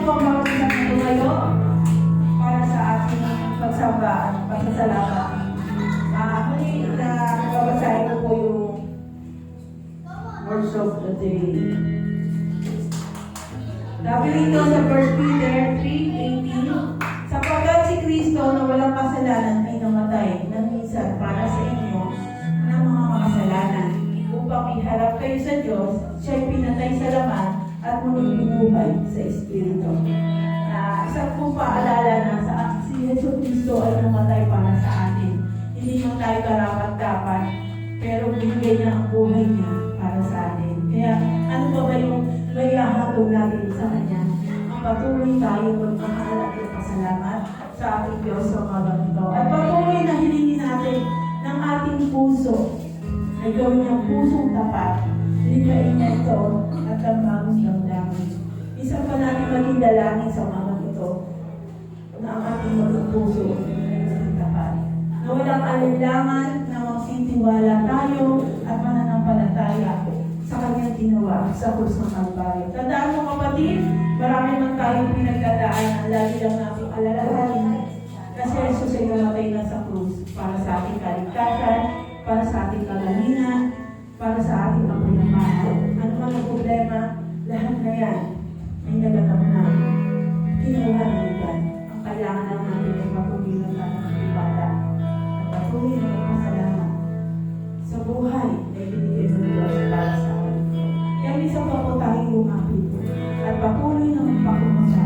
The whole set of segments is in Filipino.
po ang bawat isang tumayo para sa ating pagsambaan, pagsasalamat. Muli na babasahin ko po yung words of the day. Sabi rito sa 1 Peter 3:18, sapagkat si Kristo na walang kasalanan ay namatay ng minsan para sa inyo ng mga makasalanan, upang iharap kayo sa Diyos, siya'y pinatay sa laman at muling binuhay sa Espiritu. Isang pong paalala na si Yesu Kristo ay namatay para sa atin. Hindi man tayo karapat-dapat, pero binigay niya ang buhay niya para sa atin. Kaya ano ba yung may hahatong natin sa Kanya? Ang patuloy tayo magmahal at pasalamat sa ating Diyos sa mga ito. At patuloy na hilingin natin ng ating puso ay gawin niyang pusong tapat. Ligain niya ito at ang bagong damdamin. Isang pa natin maging dalangin sa mga ito na ang ating maging puso ay maging tapat. Na walang alinlangan na magsitiwala tayo at mananampalataya sa Kanyang ginawa sa krus ng Kalbaryo. Tandaan mo kapatid, marami man tayong pinagdadaan, lagi lang natin alalahanin na si Jesus ay namatay na sa krus para sa ating kaligtasan, para sa ating kagalingan, para sa ating kapayapaan. Ano man ang problema, lahat na yan ay naganap na. Kinuha na iban. Ang kailangan lang natin ay mapugilan tayo ng ibada at patuloy na magpasalamat sa buhay na ibinigay ng Diyos para sa atin. Kaya minsan pa po tayo lumapit at patuloy na magpakumasya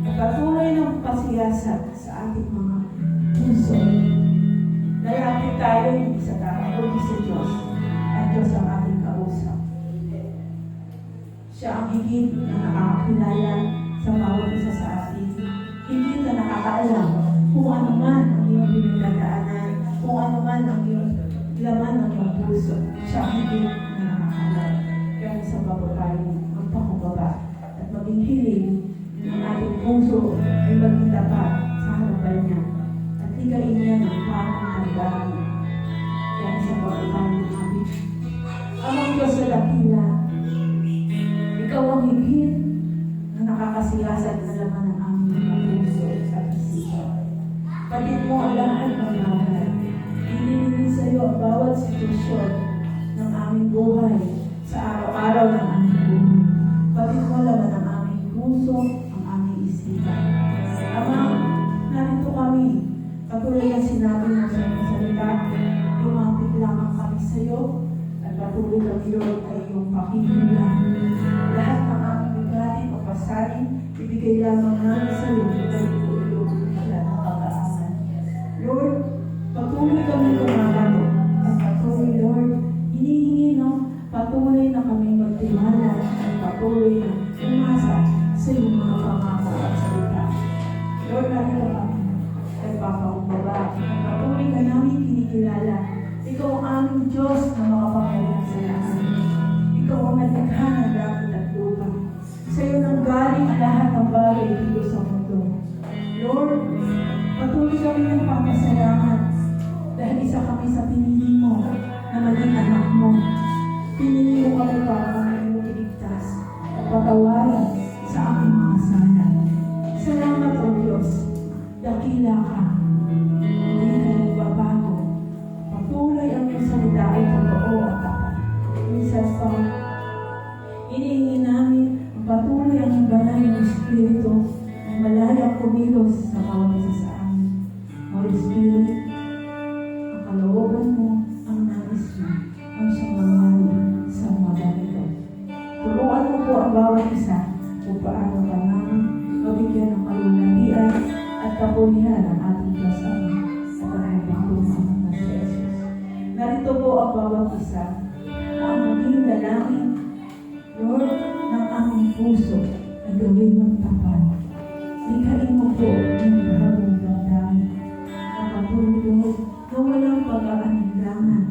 at patuloy na magpasiyasat sa ating mga puso. Lalapit tayo hindi sa tao, kundi sa Diyos. At Diyos ang ating kausap. Siya ang higit na nakakakilala sa bawat isa sa atin. Higit na nakakaalam kung ano man ang iyong pinagdadaanan, kung ano man ang iyong laman ng iyong puso. Siya ang higit na nakakaalam. Kaya sa bawat tayo magpakumbaba at maging hiling ng ating puso ay maging tapat sa harapan niya. At ligain niya ng parang dami. Kaya sa bawat tayo namin. Amang Diyos sa dakila, ikaw ang higit na nakakasiyasan na laman ng aming mga puso at isipan. Patid mo ang lahat ng lahat. Ililingin sa iyo ang bawat sitwasyon ng aming buhay sa araw-araw ng aming buhay. Patid mo laman ang aming puso, ang aming isipan. Ama, narito kami. Patuloy na sinabi mo sa iyong salita, lumapit lamang kami sa iyo. Patuloy kami Lord ay iyong pakikinggan. Lahat ng aming bigatin o pasanin, ibigay lamang namin sa iyo ay iyong lahat ng pag-aasan. Lord, patuloy kami kumakato. At patuloy, Lord, hinihingi patuloy na kami magtiwala at patuloy na umasa sa iyong mga pangako at salita. Lord, narito kami ay papakumbaba. Patuloy ka namin kinikilala. Ikaw ang aming Diyos na makapangyarihan sa lahat. Ikaw ang nalikha ng langit at lupa. Sa iyo nang galing ang lahat ng bagay dito sa mundo. Lord, patuloy kami ng papasalamat dahil isa kami sa pinili mo na maging anak mo. Pinili mo kami para kami mo iligtas at patawarin sa aming mga sala. Salamat o Diyos, dakila ka. Hindi ka nagbabago. Patuloy ang iyong salita ay totoo at tapat. Minsan pa, inihingi namin ang patuloy ang banal ng Espiritu na malayang kumilos sa bawat isa sa amin. Holy Spirit, ang kalooban mo, ang nais mo, ang siyang mangyari sa mga ganito. Turuan mo po ang bawat isa kung paano ka namin mabigyan ng kalulatian at kapulihan ng ating Diyos Ama sa kahit-pagtumang na si Jesus. Narito po ang bawat isa na ang maging dalangin, Lord, ng aming puso ay gawin mong tapat. Ligain mo po ng bagong damdamin na patuloy na walang pag-aalinlangan,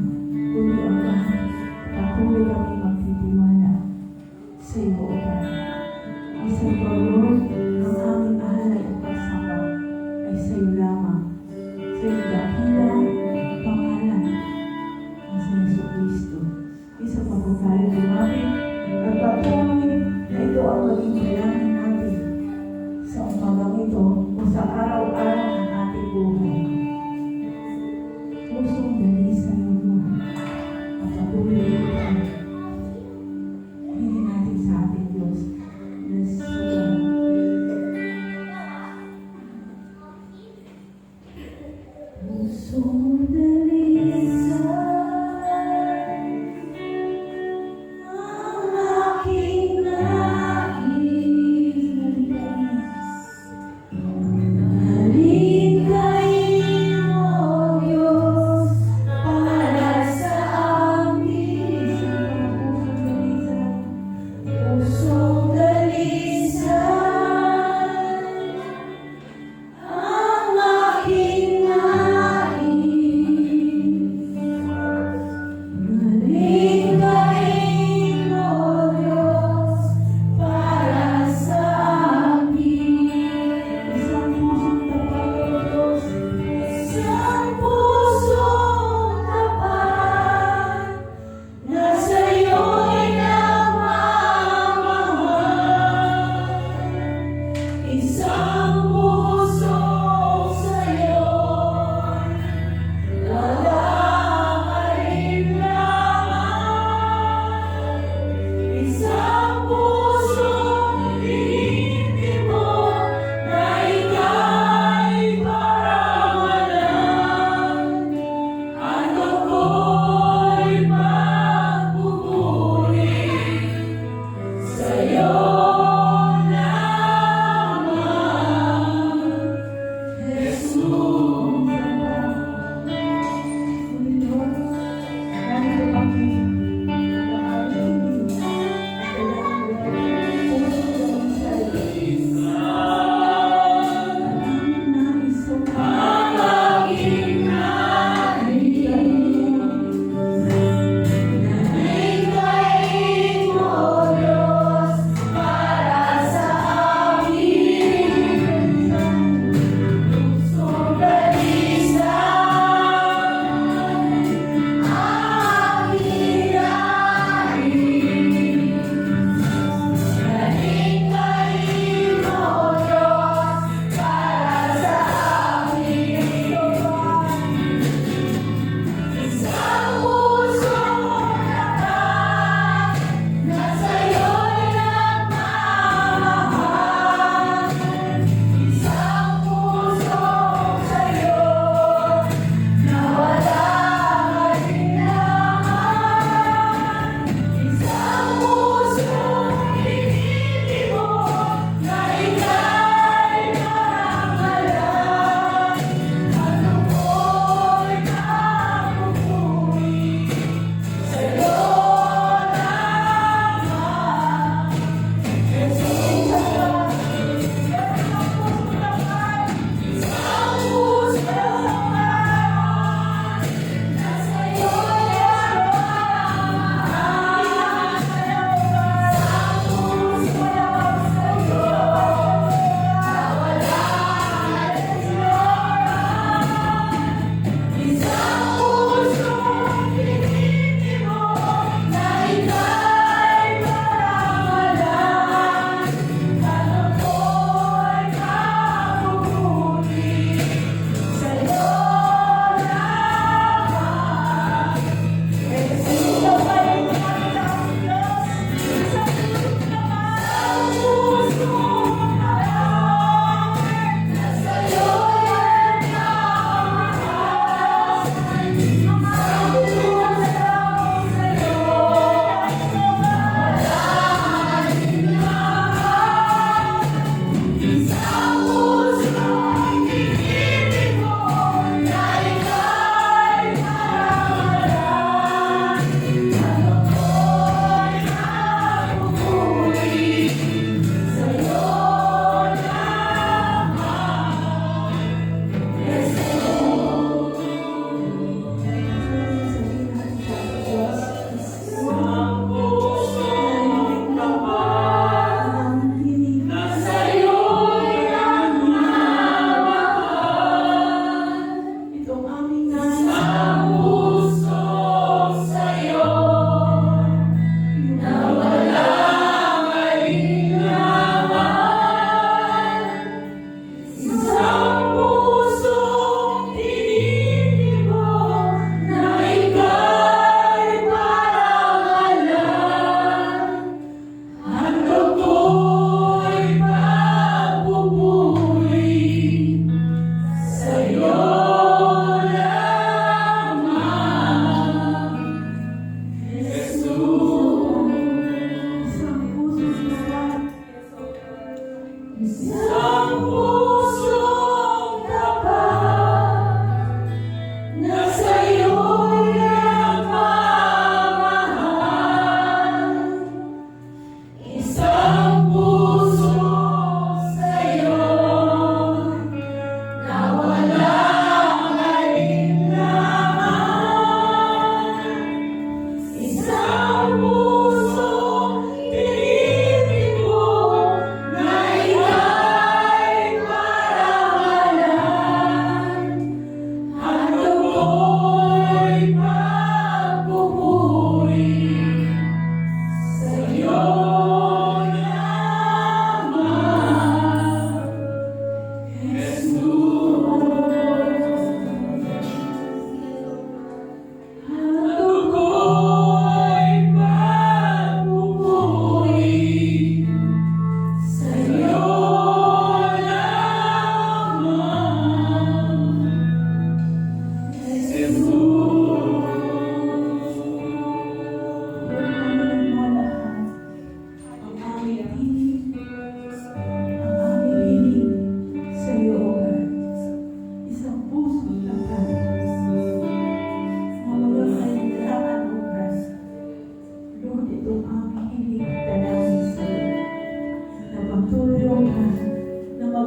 kundi ang lahat patuloy kami magtitiwala sa iyo, O God. Isang pa, Lord, ang aming alay at pagsamba ay sa iyo lamang, sa iyo dakilang pangalan ng sa Yesu Cristo. Isa pa po tayo lumapit at patuloy na ito ang maging dalangin natin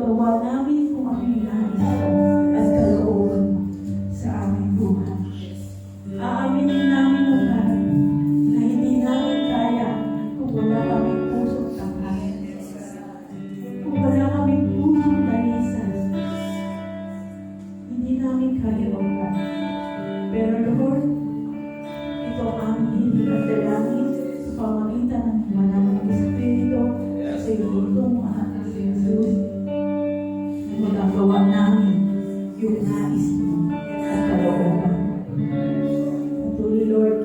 magagawa namin kung ano yung nais mo at kalooban mo sa aming buhay. Aaminin namin, O God, na hindi namin kaya kung wala kaming pusong tapat. Kung wala kaming pusong talisas, hindi namin kaya, O God. Pero Lord, ito ang aming hiling at dalangin sa pamagitan ng banal ng Espiritu sa iyong mahal na si Jesus. Magagawa namin yung nais mo at kalooban. Patuloy, Lord,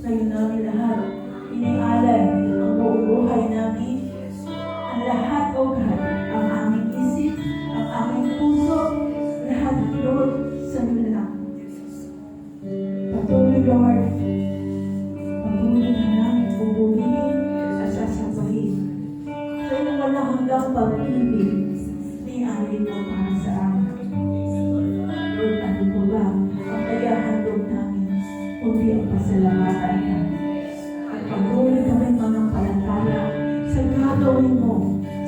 sa'yo namin lahat. Inialay ang buong buhay namin. Ang lahat, O God, ang aming isip, ang aming puso, lahat, Lord, sa'yo na lang. Patuloy, Lord, patuloy na namin pupurihin at sasabahin sa iyong walang hanggang pag-ibig ni Ari mo para sa amin. Lord, ano po ba ang kaya handog namin kundi ang pasalamatan ka? At patuloy kami manampalataya sa gagawin mo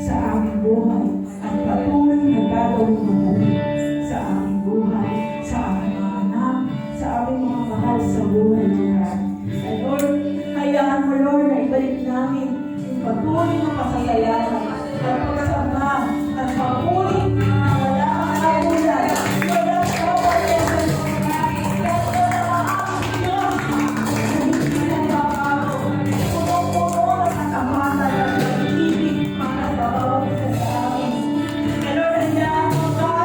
sa aming buhay at patuloy na gagawin mo sa aming buhay, sa aming mga anak, sa aming mga mahal sa buhay, Lord. And Lord, hayaan mo, Lord, na ibalik namin yung patuloy na pasasalamat at pagsama at papuri na wala ang kapulan, wala ang kapayasan mo na ang aming Diyos na hindi nagbabago. Puno-puno at nakamata ng pag-ibig para sa bawat isa sa amin. And Lord, hayaan mo, God,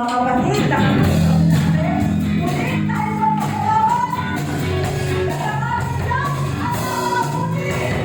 Mga kapatid, ulit tayo sa pagkawan! Kailangan lang ang mga pulis!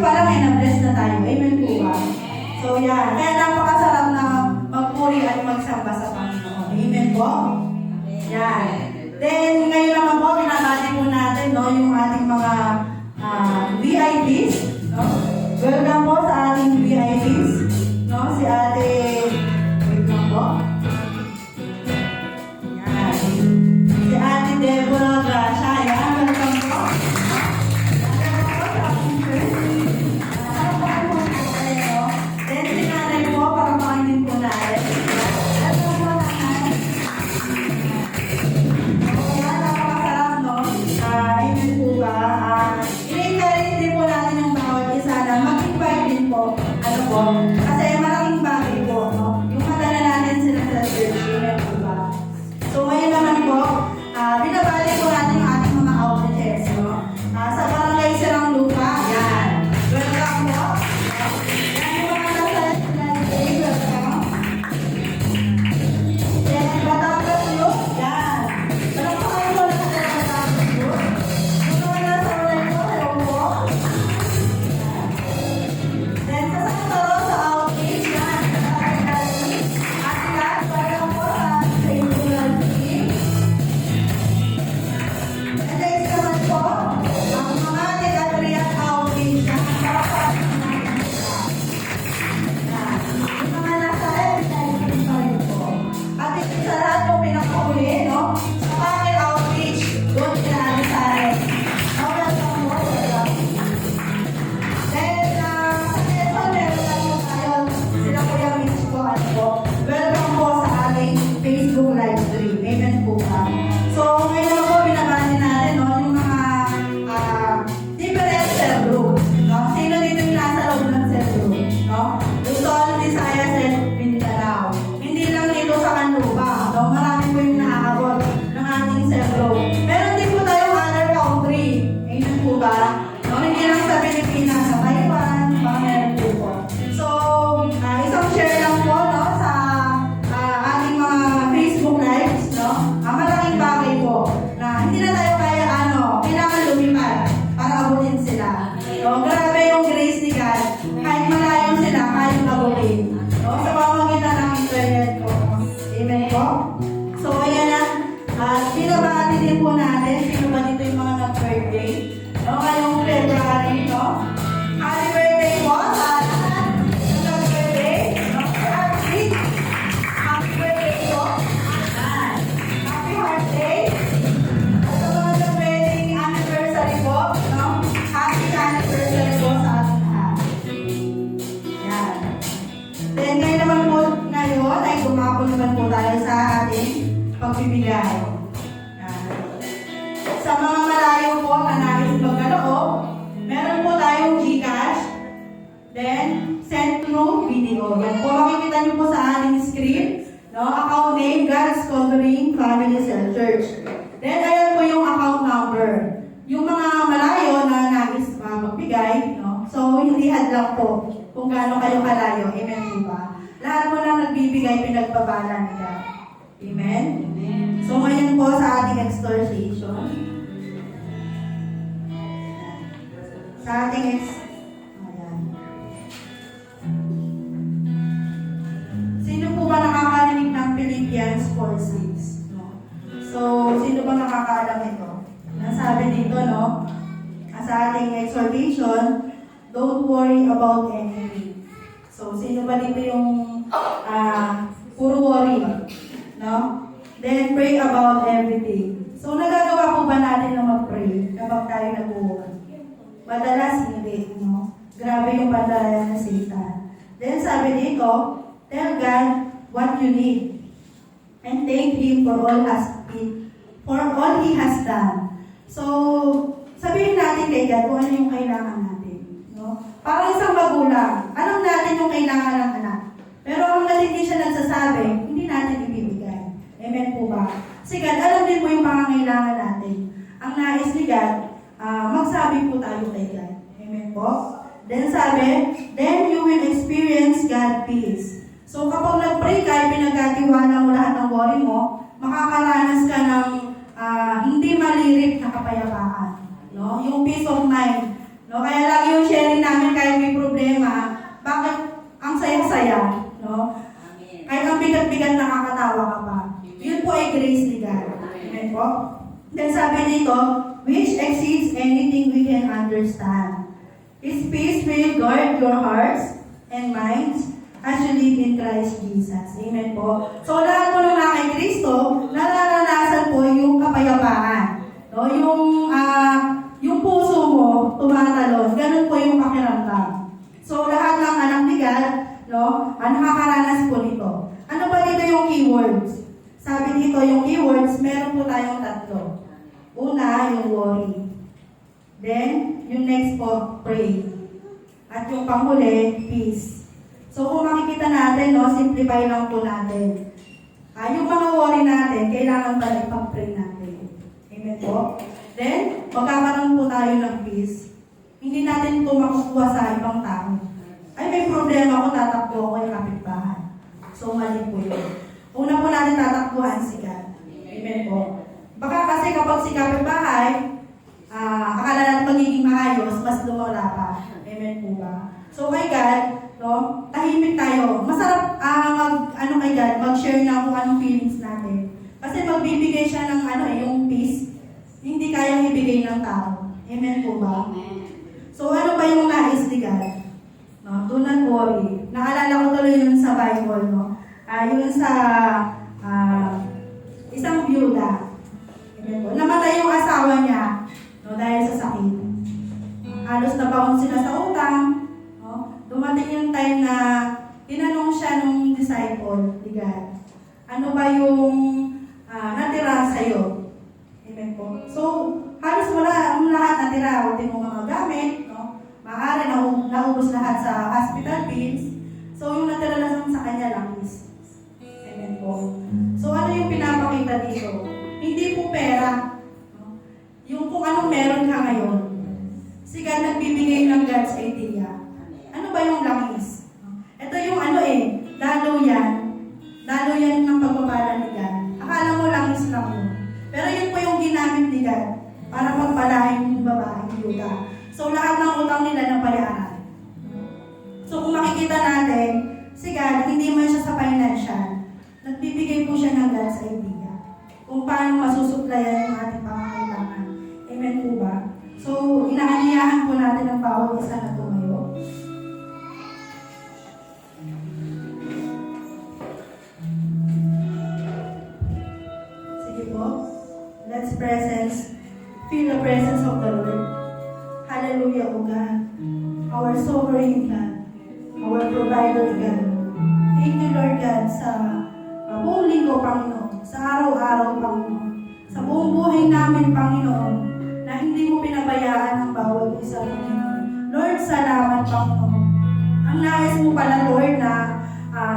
pa lang ay na-bless na tayo. Amen po ba? So yan, kaya napakasarap na magpuri at magsamba sa Panginoon. Amen po? Yan. Then, ngayon naman po, binabati po natin no, yung ating mga VIPs. No? Welcome po sa ating VIPs. No? Si ate, wait lang po. Yan. Si ate Deborah Gracia. Yan, welcome po. Then, si nanay po, para makangin po natin. Welcome po, nanay. Ayan, napakasarap, no? Amen po ba? I-encourage din po natin yung bawat isa na mag-invite din po. Ano po? Kasi malaking bagay po, no? Yung madala natin sila sa church. Amen po ba? So, ngayon naman po, binabali po natin yung ating mga outreachers, no? Sa barangay Sirang Lupa, yan. Welcome po. Yan yung mga nasa welcome. Then, Batangas Youth, yan. Walang pa kayo wala sa Batangas Youth. Yung mga nasa ulay po, hello po. Then, sa Santa Rosa Outreach, yan. At yan, welcome po sa Tribunal Team. And then, naman po, ang mga Negatriat Outreach, yan. Para po at natin sila. Yan. Yung mga nasa everytime tayo po. At ito sa lahat po pinakauli, no? Sa Pangil Outreach, doon kinaali sa akin. Welcome po, welcome. Then, sa Quezon, meron lang po tayo. Sila po yung Mitch po, ano po. Welcome po sa ating Facebook live stream. Amen po ba? So, ngayon po, binabati natin, no? Yung mga different cell group. No? Sino dito yung nasa loob ng cell group? No? Luzon, Visayas, and Mindanao. Hindi lang dito sa Canlupa. No? Marami po yung nakakabot ng ating cell group. Meron din po tayong other country. Amen po ba? No? Hindi lang sa Pilipinas, sa Taiwan, mga meron po. So, isang share lang po, no? Sa ating mga Facebook lives, no? Malaking bagay po na hindi na tayo kaya kailangan lumipad para abutin sila. No? Grabe yung grace ni God. Kahit malayo sila, kahit abutin. No? Sa pamamagitan ng internet po. Amen po? So, ayan na. Binabati din po natin. Sino ba dito yung mga nag-birthday? No? Ngayong February, no? Happy birthday po sa lahat. Yung nag-birthday. No? Happy birthday po. Happy heart day. At sa mga nag-wedding anniversary po, no? Happy anniversary po sa ating lahat. Yan. Then ngayon naman po ngayon ay gumako naman po tayo sa ating pagbibigay. Yan. Sa mga malayo po na nais magkaloob, meron po tayong GCash, then send through video. Yan po, makikita niyo po sa ating screen. No, account name, God's Covering Family Cell Church. Then, ayan po yung account number. Yung mga malayo na nais magbigay, no? So, hindi hadlang po kung gaano kayo kalayo. Amen po ba? Lahat po na nagbibigay, pinagpabala ni God. Amen? So, ngayon po sa ating exhortation. Sa ating ayan. Sino po ba nakakarinig ng Philippians 4:6? No? So, sino ba nakakaalam ito? Nasabi dito, no? Sa ating exhortation, don't worry about anything. So, sino ba dito yung puro worry? No? Then, pray about everything. So, nagagawa po ba natin na mag-pray kapag tayo nag-worry? Madalas hindi, no? Grabe yung pandalaya ng Satan. Then, sabi dito, tell God what you need and thank Him for all He has done. So, sabihin natin kay God kung ano yung kailangan natin. No? Parang isang magulang, alam natin yung kailangan ng anak. Pero kung hindi siya nagsasabi, hindi natin ibibigay. Amen po ba? Si God, alam din po yung pangangailangan natin. Ang nais ni God, magsabi po tayo kay God. Amen po? Then sabi, then you will experience God peace. So kapag nag-pray ka, pinagkatiwala mo lahat ng worry mo, makakaranas ka ng hindi malirip na kapayapaan. No? Yung peace of mind No? Kaya lagi yung sharing namin kahit may problema, bakit ang saya-saya, no? Kahit ang bigat-bigat nakakatawa ka pa. Yun po ay grace ni God. Amen po? Then sabi dito, which exceeds anything we can understand. His peace will guard your hearts and minds as you live in Christ Jesus. Amen po. So lahat po ng mga kay Kristo, nararanasan po yung kapayapaan. No? Yung puso mo, tumatalon. Ganun po yung pakiramdam. So lahat ng anak ni God, no, nakakaranas po nito. Ano ba dito yung keywords? Sabi dito yung keywords, meron po tayong tatlo. Una, yung worry. Then, yung next po, pray. At yung panghuli, peace. So kung makikita natin, no, simplify lang po natin. Yung mga worry natin, kailangan pala ipag-pray natin. Amen po? Then, magkakaroon po tayo ng peace. Hindi natin ito makukuha sa ibang tao. Ay, may problema ako, tatakbo ako yung kapitbahay. So, mali po yun. Una po natin tatakbuhan si God. Amen po. Baka kasi kapag si kapitbahay, akala natin magiging maayos, mas lumala pa. Amen po ba? So, kay God, no, tahimik tayo. Masarap kay God, mag-share na kung anong feelings natin. Kasi magbibigay siya ng yung peace, hindi kayang ibigay ng tao. Amen po ba? So, ano ba yung nais ni God? No, do not worry. Naalala ko tuloy yun sa Bible, no? Yun sa isang byuda. Namatay yung asawa niya, no, dahil sa sakit. Halos nabaon sila sa utang. No? Dumating yung time na tinanong siya nung disciple, ni God, ano ba yung natira sa'yo? Amen po. So, halos wala ang lahat natira. Ulti mo mga gamit, no? Maaari naubos lahat sa hospital bills. So, yung natira lang sa kanya lang is amen po. So, ano yung pinapakita dito? Hindi po pera. No? Yung kung anong meron ka ngayon. Si God nagbibigay ng God's idea. Ano ba yung langis? No? Ito yung dalo yan. Dalo yan ng pagpapala ni God. Akala mo langis lang yun. Pero yun po yung ginamit ni God para pagpalahin yung babaeng Yuda. So, lahat ng utang nila nabayaran. So, kung makikita natin, si God, hindi man siya sa financial, nagbibigay po siya ng God's idea kung paano masusuplayan yung ating pangangailangan. Amen po ba? So, inaaniyahan po natin ang bawat isa na tumayo. Sige po. Let's feel the presence of the Lord. Hallelujah, O God. Our sovereign God. Our provider God. Thank you, Lord God, sa buong linggo, Panginoon. Sa araw-araw, Panginoon. Sa buong buhay namin, Panginoon, na hindi mo pinabayaan ang bawat isa, Panginoon. Lord, salamat, Panginoon. Ang nais mo pala, Lord, na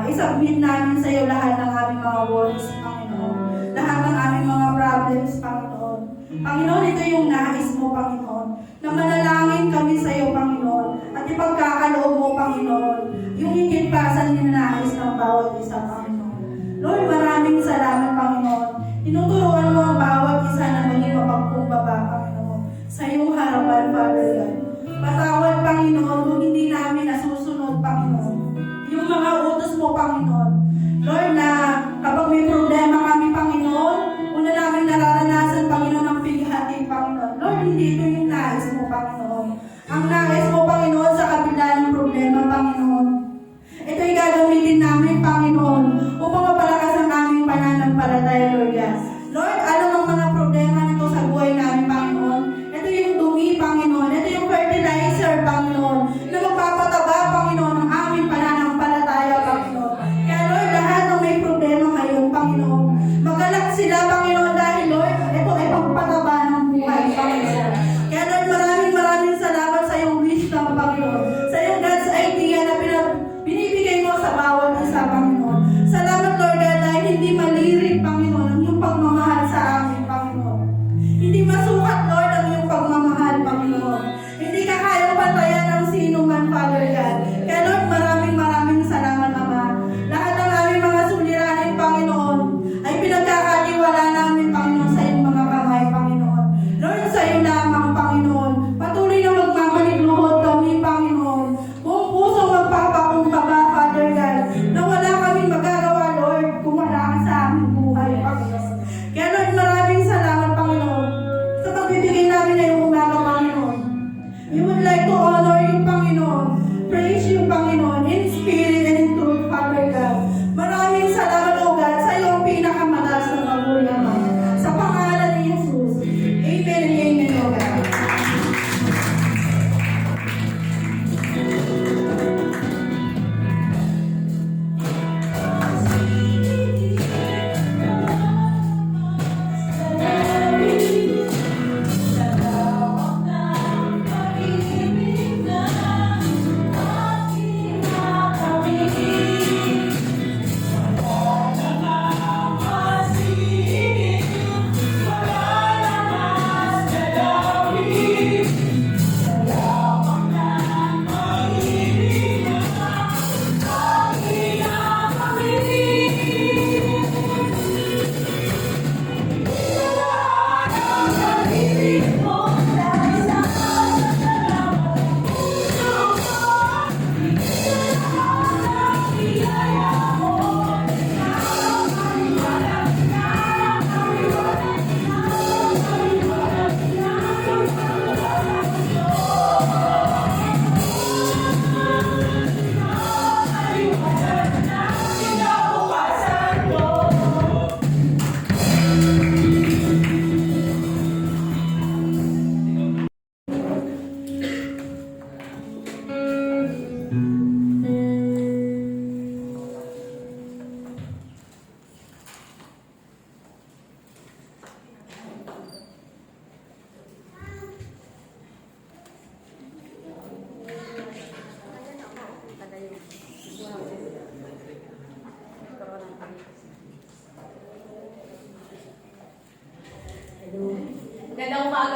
isubmit namin sa iyo lahat ng aming mga worries, Panginoon. Lahat ng aming mga problems, Panginoon. Panginoon, ito yung nais mo, Panginoon. Na manalangin kami sa iyo, Panginoon. At ipagkakaloob mo, Panginoon. Yung higit pa sa ninanais ng bawat isa, Panginoon. Lord, maraming salamat, Panginoon. Tinuturuan mo ang bawat isa na maging mapagkumbaba, Panginoon. Sa iyong harapan, Father God. Patawad, Panginoon, kung hindi namin nasusunod, Panginoon. Yung mga utos mo, Panginoon. Lord, na kapag may problema kami, Panginoon, una namin nararanasan, Panginoon, ang pighati, Panginoon. Lord, hindi ito yung nais mo, Panginoon. Ang nais mo, Panginoon, sa kabila ng problema, Panginoon. Ito'y gagamitin namin, Panginoon, upang mapalakas ang aming pananampalataya, Lord God. Lord, ano ang mga problema nito sa buhay namin, Panginoon? Ito yung dumi, Panginoon. Ito yung fertilizer, Panginoon, na magpapataba, Panginoon, ng aming pananampalataya, Panginoon. Kaya, Lord, lahat ng may problema ngayon, Panginoon, magalak sila, Panginoon, dahil, Lord, ito ay pagpataba ng buhay, Panginoon. Kaya, Lord, maraming salamat sa iyong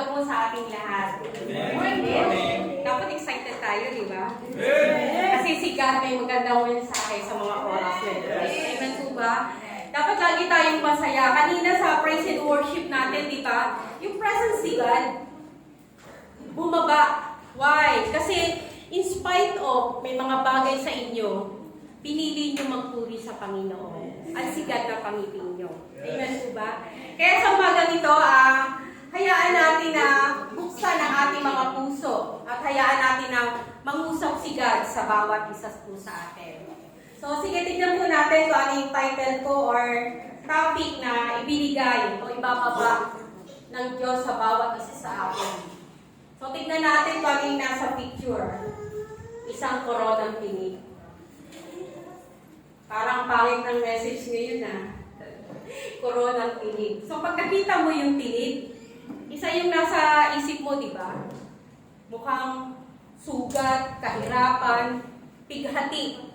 umaga po sa ating lahat. Morning! Dapat excited tayo, di ba? Kasi si God may magandang mensahe sa mga oras na ito. Amen po ba? Dapat lagi tayong masaya. Kanina sa praise and worship natin, di ba? Yung presence ni God, bumaba. Why? Kasi in spite of may mga bagay sa inyo, pinili nyo magpuri sa Panginoon. At si God na pangipin nyo. Amen po ba? Kaya sa umagang ito, hayaan natin na buksan ang ating mga puso at hayaan natin na mangusap si God sa bawat isa po sa atin. So, sige, tignan po natin kung ano yung title ko or topic na ibinigay o ibababa ng Diyos sa bawat isa sa atin. So, tignan natin kung ano yung nasa picture. Isang koronang tinig. Parang pangit ng message ngayon Koronang tinig. So, pag nakita mo yung tinig, isa yung nasa isip mo, di ba? Mukhang sugat, kahirapan, pighati.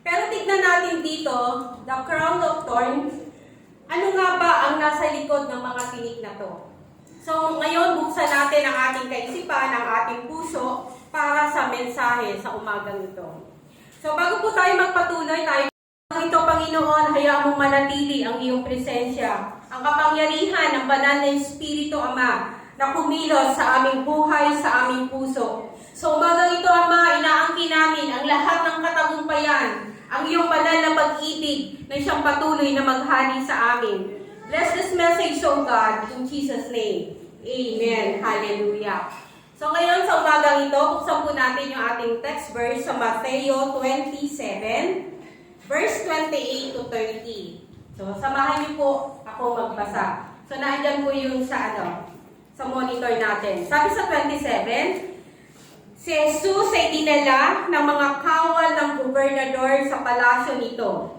Pero tignan natin dito, the crown of thorns, ano nga ba ang nasa likod ng mga tinig na to? So, ngayon, buksan natin ang ating kaisipan, ang ating puso, para sa mensahe sa umagang ito. So, bago po tayo magpatuloy, ito, Panginoon, hayaan mong manatili ang iyong presensya, ang kapangyarihan ng banal na Espiritu, Ama, na kumilos sa aming buhay, sa aming puso. So, umagang ito, Ama, inaangkin namin ang lahat ng katagumpayan, ang iyong banal na pag-ibig na siyang patuloy na maghari sa amin. Bless this message, O God, in Jesus' name. Amen. Hallelujah. So, ngayon sa umagang ito, buksan po natin yung ating text verse sa Mateo 27, verse 28 to 30. So, samahan niyo po ako magbasa. So, naandyan po yung sa monitor natin. Sabi sa 27, si Jesus ay dinala ng mga kawal ng gobernador sa palasyo nito.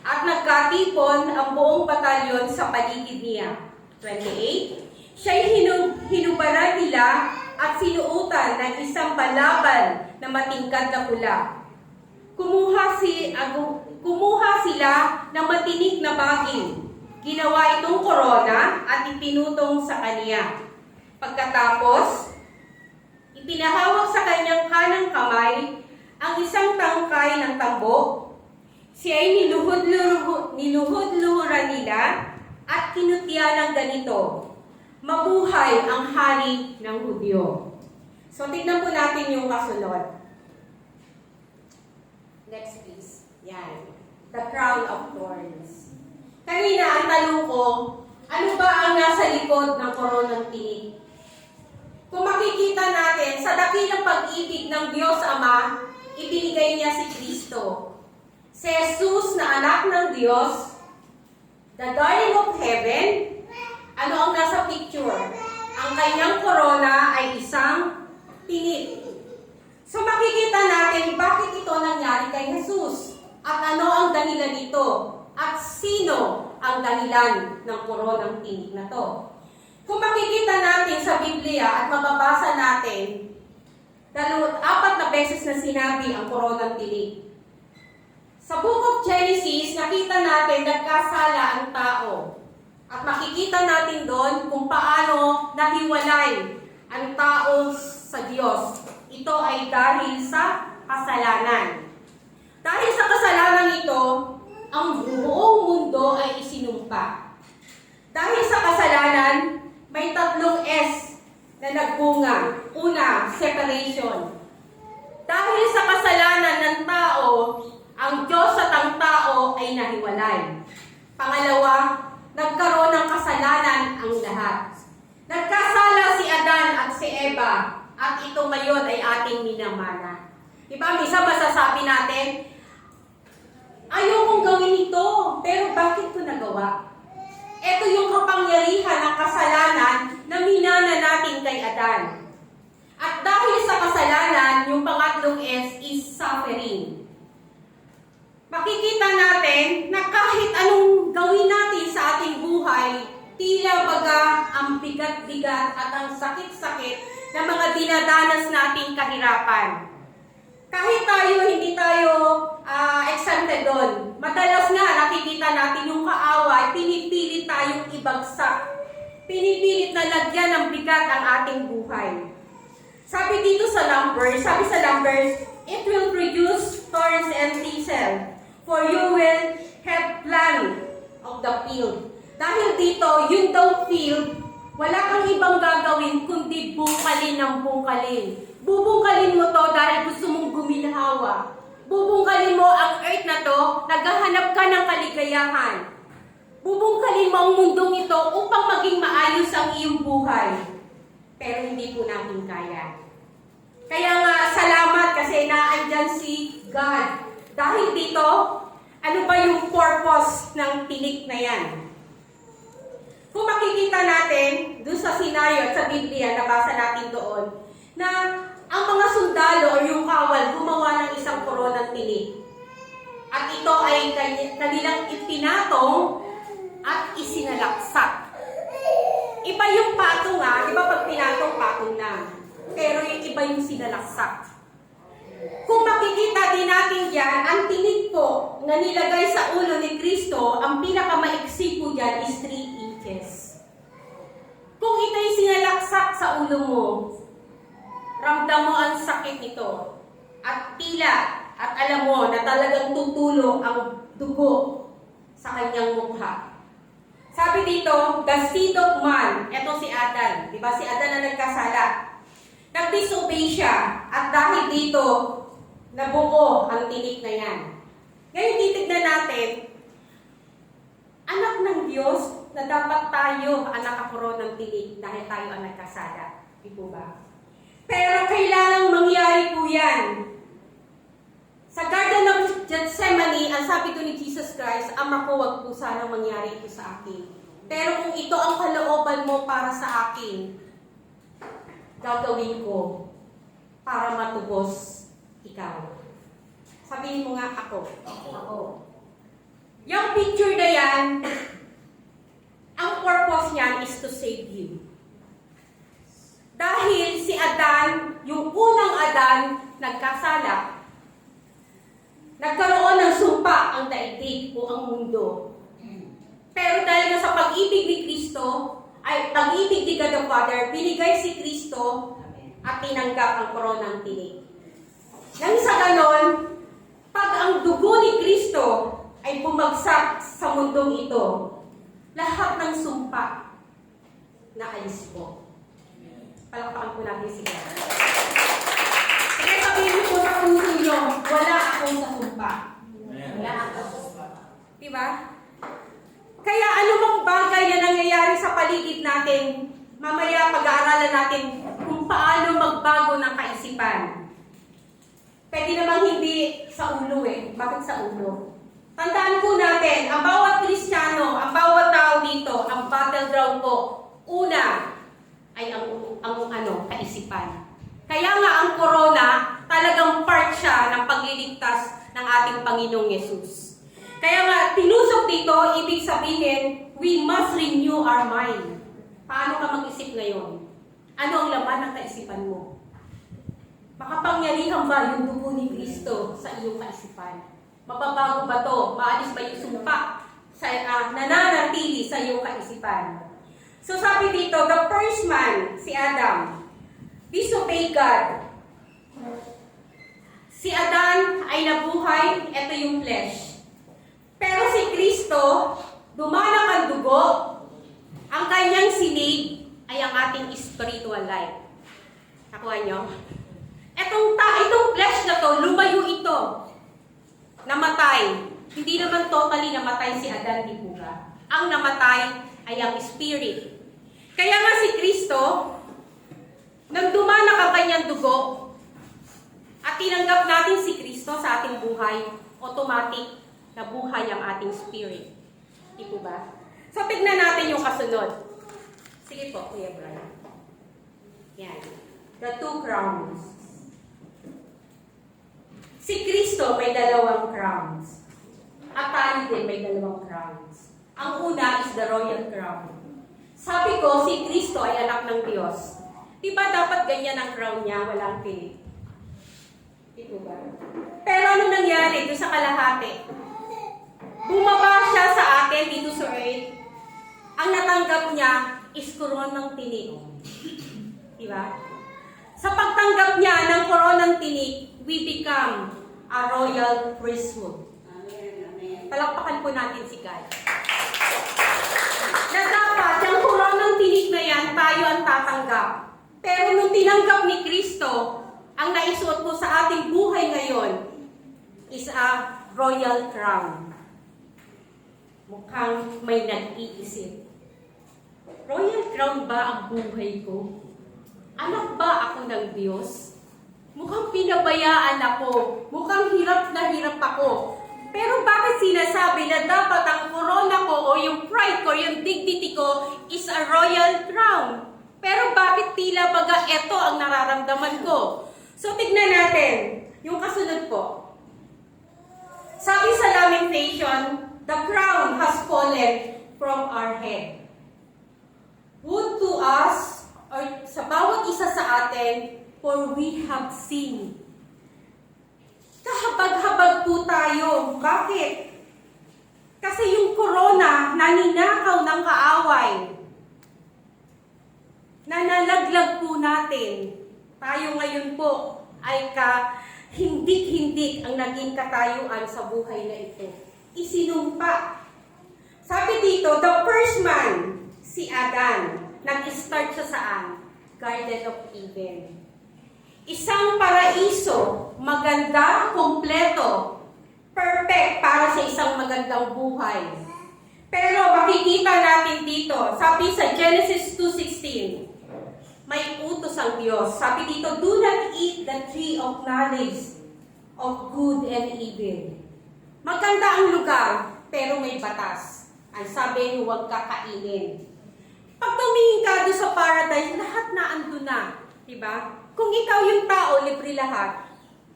At nagkatipon ang buong batalyon sa paligid niya. 28, siya'y hinubaran nila at sinuutan ng isang balabal na matingkad na pula. Kumuha sila ng matinik na baging. Ginawa itong korona at ipinutong sa kanya. Pagkatapos, ipinahawak sa kanyang kanang kamay ang isang tangkay ng tambo. Siya ay niluhod-luhuran nila at kinutya ng ganito, "Mabuhay ang hari ng Hudyo." So, tignan po natin yung kasunod. Next please. Yan. The crown of thorns. Kanina, ang tanong ko, ano ba ang nasa likod ng koronang tinig? Kung makikita natin, sa dakilang pag-ibig ng Diyos Ama, ibinigay niya si Kristo. Si Jesus na anak ng Diyos, the darling of heaven, ano ang nasa picture? Ang kanyang korona ay isang tinig. So makikita natin bakit ito nangyari kay Jesus at ano ang dahilan nito at sino ang dahilan ng koronang tinig na to. Kung makikita natin sa Biblia at mababasa natin, 4 na beses na sinabi ang koronang tinig. Sa Book of Genesis, nakita natin nagkasala ang tao. At makikita natin doon kung paano nahiwalay ang tao sa Diyos. Ito ay dahil sa kasalanan. Dahil sa kasalanan ito, ang buong mundo ay isinumpa. Dahil sa kasalanan, may 3 S na nagbunga. Una, separation. Dahil sa kasalanan ng tao, ang Diyos at ang tao ay nahiwalay. Pangalawa, nagkaroon ng kasalanan ang lahat. Nagkasala si Adan at si Eva. At ito ngayon ay ating minamana. Diba, misa masasabi natin, ayokong gawin ito, pero bakit ko nagawa? Ito yung kapangyarihan ng kasalanan na minana natin kay Adan. At dahil sa kasalanan, yung pangatlong S is suffering. Makikita natin na kahit anong gawin natin sa ating buhay, tila baga ang bigat-bigat at ang sakit-sakit na mga dinadanas nating kahirapan. Kahit hindi tayo exempted doon. Madalas nga nakikita natin yung kaaway, pinipilit tayong ibagsak. pinipilit na lagyan ng bigat ang ating buhay. Sabi dito sa Numbers, it will produce thorns and thistles, for you will have plenty of the field. Dahil dito, yung daw field, wala kang ibang gagawin kundi bungkalin ng bungkalin. Bubungkalin mo to dahil gusto mong guminhawa. Bubungkalin mo ang earth na to, naghahanap ka ng kaligayahan. Bubungkalin mo ang mundong ito upang maging maayos ang iyong buhay. Pero hindi po natin kaya. Kaya nga, salamat kasi naandyan si God. Dahil dito, ano ba yung purpose ng tinik na yan? Kung makikita natin, doon sa senaryo at sa Biblia, nabasa natin doon, na ang mga sundalo o yung kawal gumawa ng isang koronang tinik. At ito ay kanilang ipinatong at isinalaksak. Iba yung patong di ba pag pinatong, patong na. Pero yung iba yung sinalaksak. Kung makikita din natin dyan, ang tinik po na nilagay sa ulo ni Kristo, ang pinakamaiksi po dyan is 3 inches. Kung ito'y sinalaksak sa ulo mo, ramdam mo ang sakit nito. At tila, at alam mo na talagang tutulong ang dugo sa kanyang mukha. Sabi dito, the seed of man, eto si Adan. Diba si Adan na nagkasala? Nag-disobey siya. At dahil dito, nabuo ang tinik na yan. Ngayon titignan natin, anak ng Diyos na dapat tayo ang nakakuroon ng tinik dahil tayo ang nagkasala. Di po ba? Pero kailangang mangyari po yan. Sa Garden of Gethsemane, ang sabi ko ni Jesus Christ, Ama ko, wag po sana mangyari ito sa akin. Pero kung ito ang kalooban mo para sa akin, gagawin ko para matubos ikaw. Sabihin mo nga ako. Ako. Yung picture na yan, ang purpose niyan is to save you. Dahil si Adan, yung unang Adan, nagkasala, nagkaroon ng sumpa ang daigdig o ang mundo. Pero dahil sa pag-ibig ni Kristo, ay pag-ibig ni God the Father, binigay si Kristo at tinanggap ang koronang tinik. Nang sa ganon, pag ang dugo ni Kristo ay bumagsak sa mundong ito, lahat ng sumpa naalis po. Palakpakan po natin si God. Kaya sabihin po sa puso nyo, wala akong sa sumpa. Wala akong sa sumpa. Diba? Kaya anumang bagay na nangyayari sa paligid natin, mamaya pag-aaralan natin kung paano magbago ng kaisipan. Pwede namang hindi sa ulo Bakit sa ulo? Tandaan po natin, ang bawat Kristiyano, ang bawat tao dito, ang battleground po, una ay ang kaisipan. Kaya nga ang corona, talagang part siya ng pagliligtas ng ating Panginoong Yesus. Kaya nga, tinusok dito, ibig sabihin, we must renew our mind. Paano ka mag-isip ngayon? Ano ang laman ng kaisipan mo? Makapangyarihan ba yung dugo ni Kristo sa iyong kaisipan? Mababago ba to? Maalis ba yung sumpa nananatili sa iyong kaisipan? So sabi dito, the first man, si Adam, disobey God. Si Adan ay nabuhay, ito yung flesh. Pero si Kristo, dumanak ang dugo, ang kanyang sinig ay ang ating spiritual life. Nakuha nyo? Itong flesh na to, lumayo ito. Namatay. Hindi naman totally namatay si Adan, di po ba? Ang namatay ay ang spirit. Kaya nga si Kristo, nang dumanak ang kanyang dugo, at tinanggap natin si Kristo sa ating buhay, automatic na buhay ang ating spirit. Di po ba? So, tignan natin yung kasunod. Sige po, Kuya Brian. Yan. The 2 crowns. Si Kristo may 2 crowns. At tayo din may 2 crowns. Ang una is the royal crown. Sabi ko, si Kristo ay anak ng Diyos. Di ba dapat ganyan ang crown niya, walang pilit? Di ba? Pero anong nangyari doon sa kalahati? Bumaba siya sa atin dito sa earth. Ang natanggap niya is koronang tinik. Diba? Sa pagtanggap niya ng koronang tinik, we become a royal priesthood. Palakpakan po natin si God. Na dapat, yung koronang tinik na yan, tayo ang tatanggap. Pero nung tinanggap ni Kristo, ang naisuot po sa ating buhay ngayon is a royal crown. Mukhang may nag-iisip. Royal crown ba ang buhay ko? Anak ba ako ng Diyos? Mukhang pinabayaan ako. Mukhang hirap na hirap ako. Pero bakit sinasabi na dapat ang corona ko o yung pride ko, yung dignity ko is a royal crown? Pero bakit tila baga ito ang nararamdaman ko? So tignan natin yung kasunod po. Sabi sa Lamentation, the crown has fallen from our head. Would to us, or sa bawat isa sa atin, for we have sinned. Kahabag-habag po tayo. Bakit? Kasi yung corona, naninakaw ng kaaway. Nanalaglag po natin. Tayo ngayon po ay hindik-hindik ang naging katayuan sa buhay na ito. Isinumpa. Sabi dito, the first man, si Adan, nag-start siya saan? Garden of Eden. Isang paraiso, maganda, kompleto, perfect para sa isang magandang buhay. Pero makikita natin dito, sabi sa Genesis 2:16, may utos ang Diyos. Sabi dito, do not eat the tree of knowledge of good and evil. Maganda ang lugar, pero may batas. Ang sabi, huwag kakainin. Pag tumingin ka doon sa paradise, lahat na andun na. Diba? Kung ikaw yung tao, libre lahat,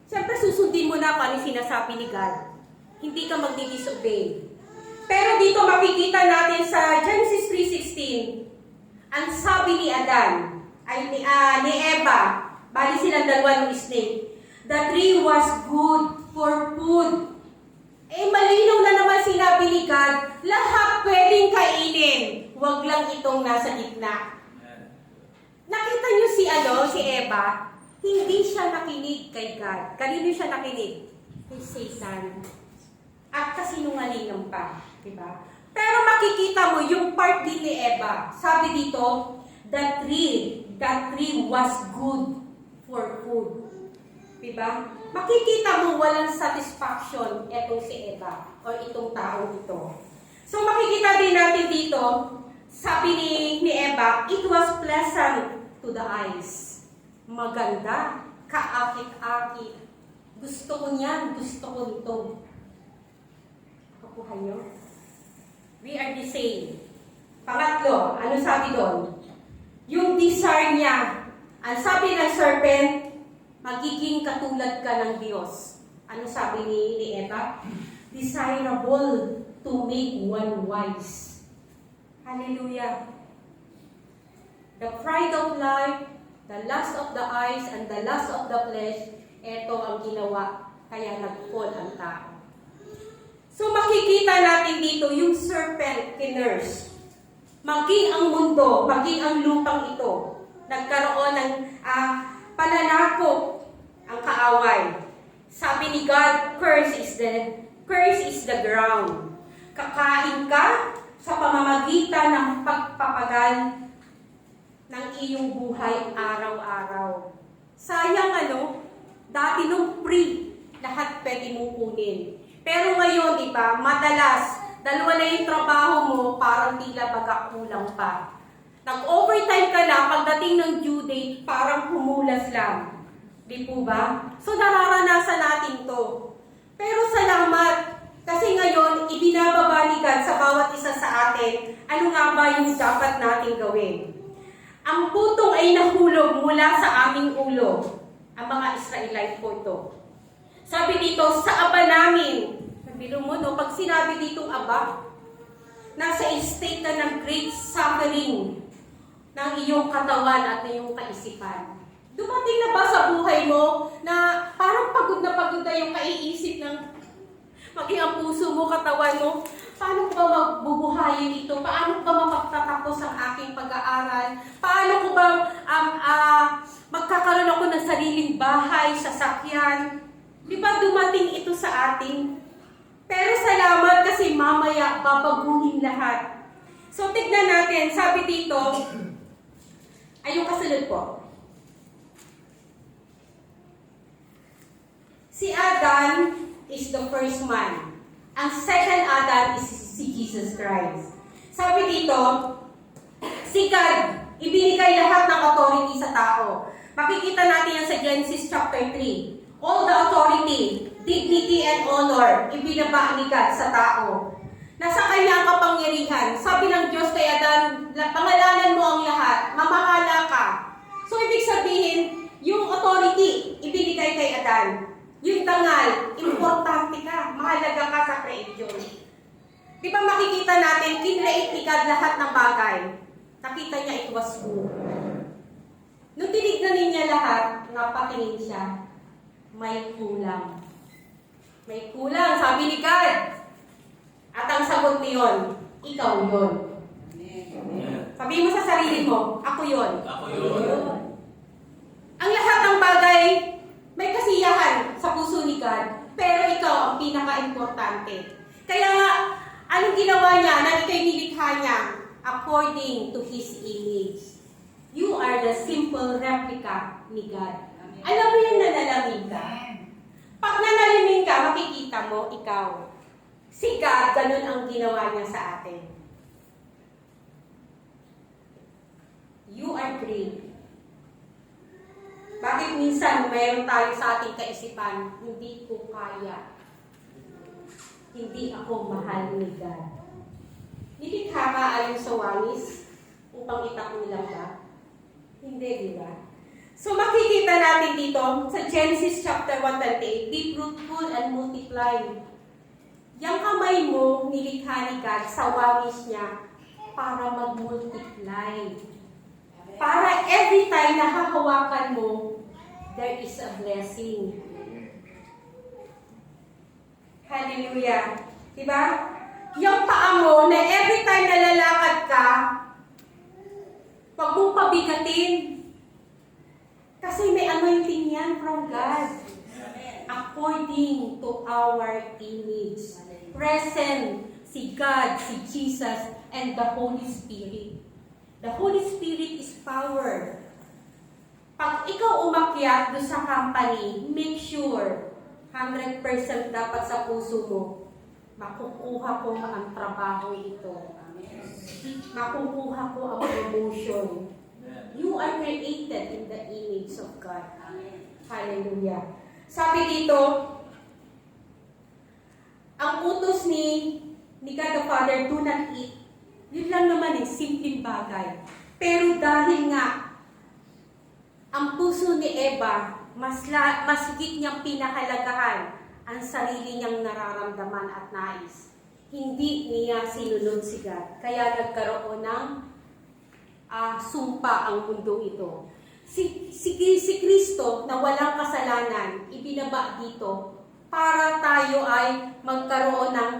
siyempre susundin mo na kung ano sinasabi ni God. Hindi ka magdi-disobey. Pero dito makikita natin sa Genesis 3:16, ang sabi ni Adan, ay ni Eva, bali silang dalawa ng snake, the tree was good for food. Malinaw na naman sinabi ni God, lahat pwedeng kainin, huwag lang itong nasa gitna. Nakita niyo si Eva, hindi siya nakinig kay God. Kanino siya nakinig? Kay Satan. At kasinungalingan pa, diba? Pero makikita mo yung part din ni Eva. Sabi dito, that tree was good for food. Diba? Makikita mo walang satisfaction etong si Eva o itong tao ito. So makikita din natin dito, sabi ni Eva, it was pleasant to the eyes. Maganda, kaakit-akit. Gusto ko niyan, gusto ko nito. Kapuhay niyo? We are the same. Pangatlo, ano sabi doon? Yung desire niya. Ang sabi ng serpent, magiging katulad ka ng Diyos. Ano sabi ni Eva? Desirable to make one wise. Hallelujah. The pride of life, the lust of the eyes, and the lust of the flesh, ito ang ginawa, kaya nag-fall ang tao. So makikita natin dito yung serpent kinurse. Maging ang mundo, maging ang lupang ito, nagkaroon ng pananakop ang kaaway. Sabi ni God, curse is the ground. Kakain ka sa pamamagitan ng pagpapagal ng iyong buhay araw-araw. Sayang dati nung free, lahat pwede mong kunin. Pero ngayon, diba, madalas, dalawa na yung trabaho mo, parang tila baga kulang pa. Nag-overtime ka na, pagdating ng due date, parang humulas lang. Di po ba? So nararanasan natin to. Pero salamat, kasi ngayon, ibinababa ni God sa bawat isa sa atin, ano nga ba yung dapat natin gawin. Ang putong ay nahulog mula sa aming ulo. Ang mga Israelite po ito. Sabi dito, sa aba namin, nabilo mo, no? Pag sinabi ditong aba, nasa state ka ng great suffering ng iyong katawan at iyong kaisipan. Dumating na ba sa buhay mo na parang pagod na yung kaiisip ng maging ang puso mo, katawan mo? Paano ba magbubuhayin ito? Paano ba mapagtatapos ang aking pag-aaral? magkaroon ng sariling bahay, sasakyan. Di ba dumating ito sa atin? Pero salamat kasi mamaya babaguhin lahat. So tignan natin, sabi dito, ay yung kasunod po. Si Adam is the first man. Ang second Adam is si Jesus Christ. Sabi dito, si God, ibinigay lahat ng authority sa tao. Makikita natin yan sa Genesis chapter 3. All the authority, dignity, and honor, ibinaba ni God sa tao. Nasa kanya ang kapangyarihan. Sabi ng Diyos kay Adan, pangalanan mo ang lahat, mamahala ka. So, ibig sabihin, yung authority, ibinigay kay Adan. Yung dangal, importante ka, mahalaga ka sa creation. Di ba makikita natin, kinreate ni God lahat ng bagay. Nakita niya it was good. Nung tinignan niya lahat, napatingin siya, may kulang. May kulang, sabi ni God. At ang sagot niyon, ikaw yon. Sabihin mo sa sarili mo, ako yon. Ako yun. Ang lahat ng bagay, may kasiyahan sa puso ni God, pero ikaw ang pinaka-importante. Kaya nga, anong ginawa niya na ikaw'y nilikha niya? According to His image. You are the simple replica ni God. Alam mo yung nanalamin ka? Pag nanalamin ka, makikita mo, ikaw. Si God, ganun ang ginawa niya sa atin. You are great. Bakit minsan mayroon tayo sa ating kaisipan, hindi ko kaya. Hindi ako mahal ni God. Nilikha ka ayon sa wangis upang itakwil lang ba? Hindi, di ba? So makikita natin dito sa Genesis chapter 1:28, be fruitful and multiply. Yang kamay mo, nilikha ni God sa wangis niya para mag-multiply. Para every time na hahawakan mo, there is a blessing. Hallelujah. Diba? Yung paa mo, na every time na lalakad ka, wag mong pabigatin. Kasi may anointing yan from God. According to our image. Present si God, si Jesus, and the Holy Spirit. The Holy Spirit is power. Pag ikaw umakyat doon sa company, make sure 100% dapat sa puso mo, makukuha ko ang trabaho ito. Makukuha ko ang promotion. You are created in the image of God. Hallelujah. Sabi dito, ang utos ni God the Father, do not eat. Yun lang naman simpleng bagay. Pero dahil nga, ang puso ni Eva, mas higit niyang pinahalagahan ang sarili niyang nararamdaman at nais. Hindi niya sinunod si God. Kaya nagkaroon ng sumpa ang mundo ito. Si Kristo na walang kasalanan, ibinaba dito para tayo ay magkaroon ng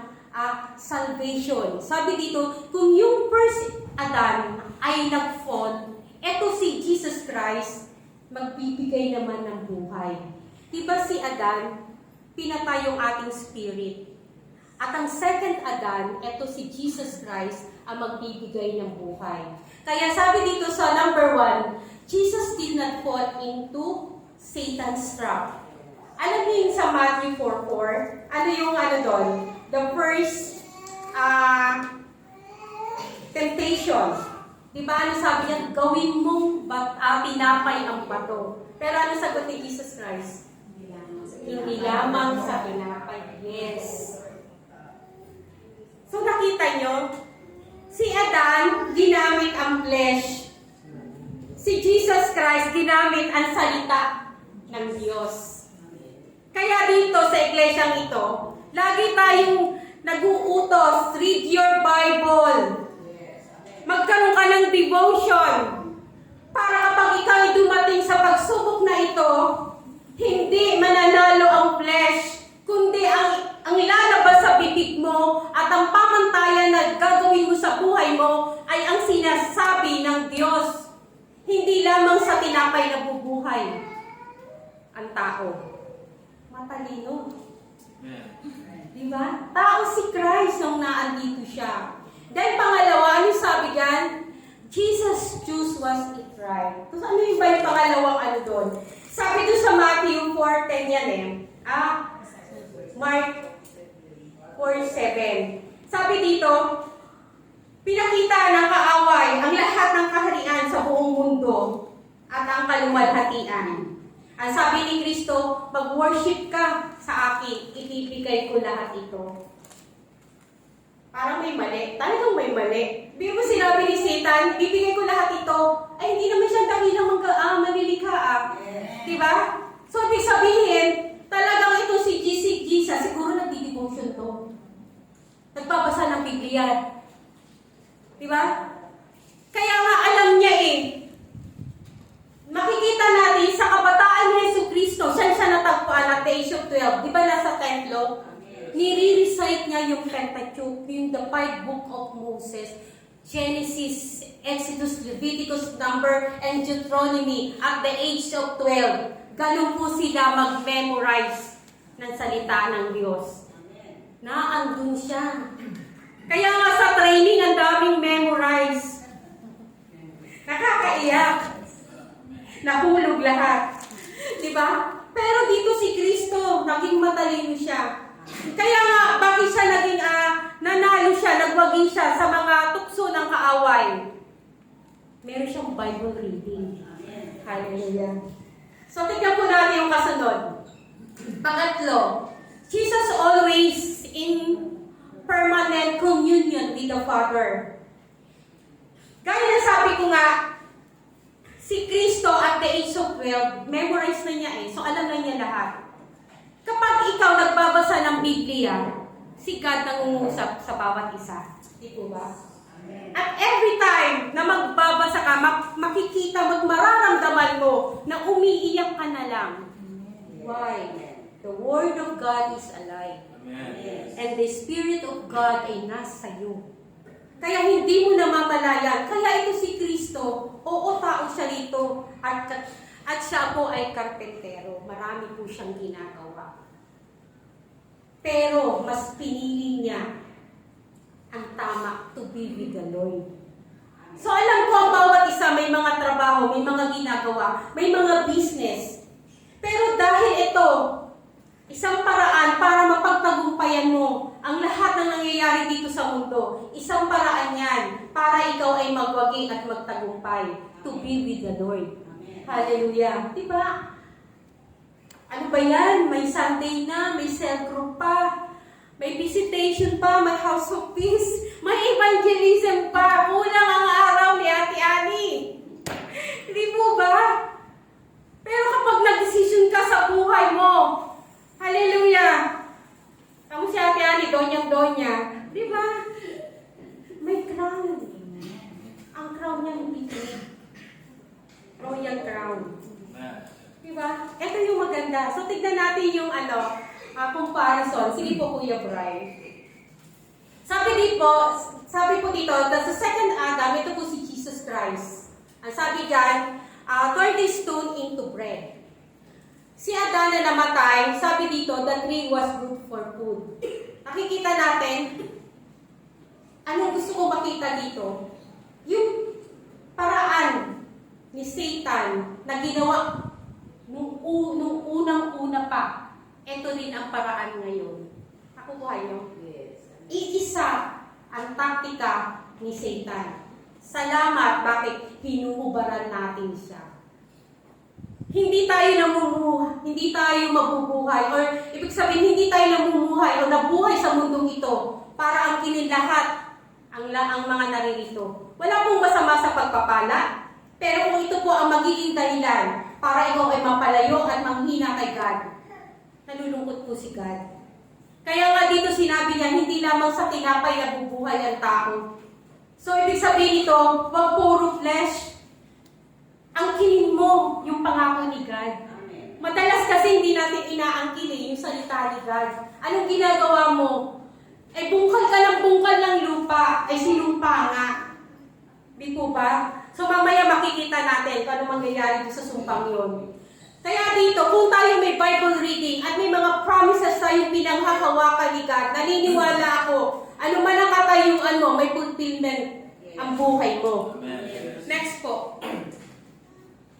salvation. Sabi dito, kung yung first Adam ay nag-fall, eto si Jesus Christ, magbibigay naman ng buhay. Diba si Adan, pinatay yung ating spirit. At ang second Adan, eto si Jesus Christ, ang magbibigay ng buhay. Kaya sabi dito sa number 1, Jesus did not fall into Satan's trap. Alam niyo yung sa Matthew 4:4? Ano yung doon? The first temptation. Diba ano sabi niya? Gawin mong tinapay ang bato. Pero ano sagot ni Jesus Christ? Hindi lamang sa tinapay. Yes. So nakita nyo, si Adan ginamit ang flesh. Si Jesus Christ ginamit ang salita ng Diyos. Kaya dito sa iglesyang ito, lagi tayong nag-uutos, read your Bible. Magkaroon ka ng devotion. Para kapag ikaw ay dumating sa pagsubok na ito, hindi mananalo ang flesh, kundi ang lalabas sa bibig mo at ang pamantayan na gagawin mo sa buhay mo ay ang sinasabi ng Diyos. Hindi lamang sa tinapay na bubuhay. ang tao? Matalino. Diba? Tao si Christ nung naandito siya. Then pangalawa, ano sabi dyan? Jesus chose was it right. Tapos ano yung ba yung pangalawang ano doon? Sabi doon sa Matthew 4:10 yan eh. Mark 4:7. Sabi dito, pinakita ng kaaway ang lahat ng kaharian sa buong mundo at ang kaluwalhatian. Ang sabi ni Kristo, mag-worship ka sa akin, ibibigay ko lahat ito. Parang may mali. Talagang may mali. Hindi mo sinabi ni Satan, ibibigay ko lahat ito. Ay, hindi naman siya dakilang manilikha Diba? So, ibig sabihin, talagang ito si Jesus, siguro nagdi-devotion to. Nagbabasa ng Biblia. Diba? Kaya nga alam niya eh. Makikita natin sa kabataan ni Jesucristo, siya natagpuan at the age of 12. Di ba nasa templo? Nire-recite niya yung Pentateuch, yung the 5 book of Moses, Genesis, Exodus, Leviticus, Number, and Deuteronomy at the age of 12. Ganun po sila mag-memorize ng salita ng Diyos. Naandun siya. Kaya nga sa training, ang daming memorize. Nakakaiyak. Nahulog lahat. Diba? Pero dito si Kristo, naging matalino siya. Kaya nga, bakit siya naging nanalo siya, nagwagi siya sa mga tukso ng kaaway? Meron siyang Bible reading. Hallelujah. So, tignan po natin yung kasunod. Pangatlo, Jesus always in permanent communion with the Father. Gaya na sabi ko nga, si Kristo at the age of 12, memorize na niya eh. So, alam na niya lahat. Kapag ikaw nagbabasa ng Biblia, si God nangungusap sa bawat isa. Di po ba? At every time na magbabasa ka, makikita, mararamdaman mo na umiiyak ka na lang. Why? The Word of God is alive. And the Spirit of God ay nasa iyo. Kaya hindi mo namamalayan. Kaya ito si Kristo, oo, tao siya rito. At siya po ay karpentero. Marami po siyang ginagawa. Pero mas pinili niya ang tama to be with the Lord. So alam ko ang bawat isa may mga trabaho, may mga ginagawa, may mga business. Pero dahil ito, isang paraan para mapagtagumpayan mo ang lahat ng nangyayari dito sa mundo. Isang paraan yan para ikaw ay magwagi at magtagumpay. To be with the Lord. Amen. Hallelujah. Diba? Ano ba yan? May Sunday na, may cell group pa, may visitation pa, may house of peace, may evangelism pa. Kulang ang araw ni Ate Annie. Hindi po ba? Pero kapag nag-decision ka sa buhay mo, hallelujah! Kamu si Ate Annie, donyang-donya. Di ba? May crown. Ang crown niya hindi big. Royal crown. Di ba? Ito yung maganda. So, tignan natin yung comparison. Sige po, Kuya Brian. Sabi po dito, that the second Adam, ito po si Jesus Christ. Ang sabi dyan, turn the stone into bread. Si Adan na namatay, sabi dito, the tree was good for food. Nakikita natin, anong gusto ko makita dito? Yung paraan ni Satan na ginawa nung unang-una pa, ito rin ang paraan ngayon. Nakukuha niyo? Yes. Iisa ang taktika ni Satan. Salamat, bakit hinuhubaran natin siya. Hindi tayo mabubuhay, or ibig sabihin, hindi tayo namumuhay o nabuhay sa mundong ito para ang kinilahat ang mga naririto. Wala pong masama sa pagpapala, pero kung ito po ang magiging dahilan para ikaw ay mapalayo at manghina kay God, nalulungkot po si God. Kaya nga dito sinabi niya, hindi lamang sa tinapay nabubuhay ang tao. So, ibig sabihin ito, wag puro flesh. Ang kinin mo yung pangako ni God. Amen. Madalas kasi hindi natin inaangkin yung salita ni God. Anong ginagawa mo? Bungkal ka ng bungkal ng lupa. Si lupa nga. Di po ba? So mamaya makikita natin kung ano mangyayari sa sumpang yun. Kaya dito, dito, kung tayo may Bible reading at may mga promises tayong pinanghahawakan ni God, naniniwala ako, ano man ang katayuan mo, may fulfillment ang buhay mo. Next po.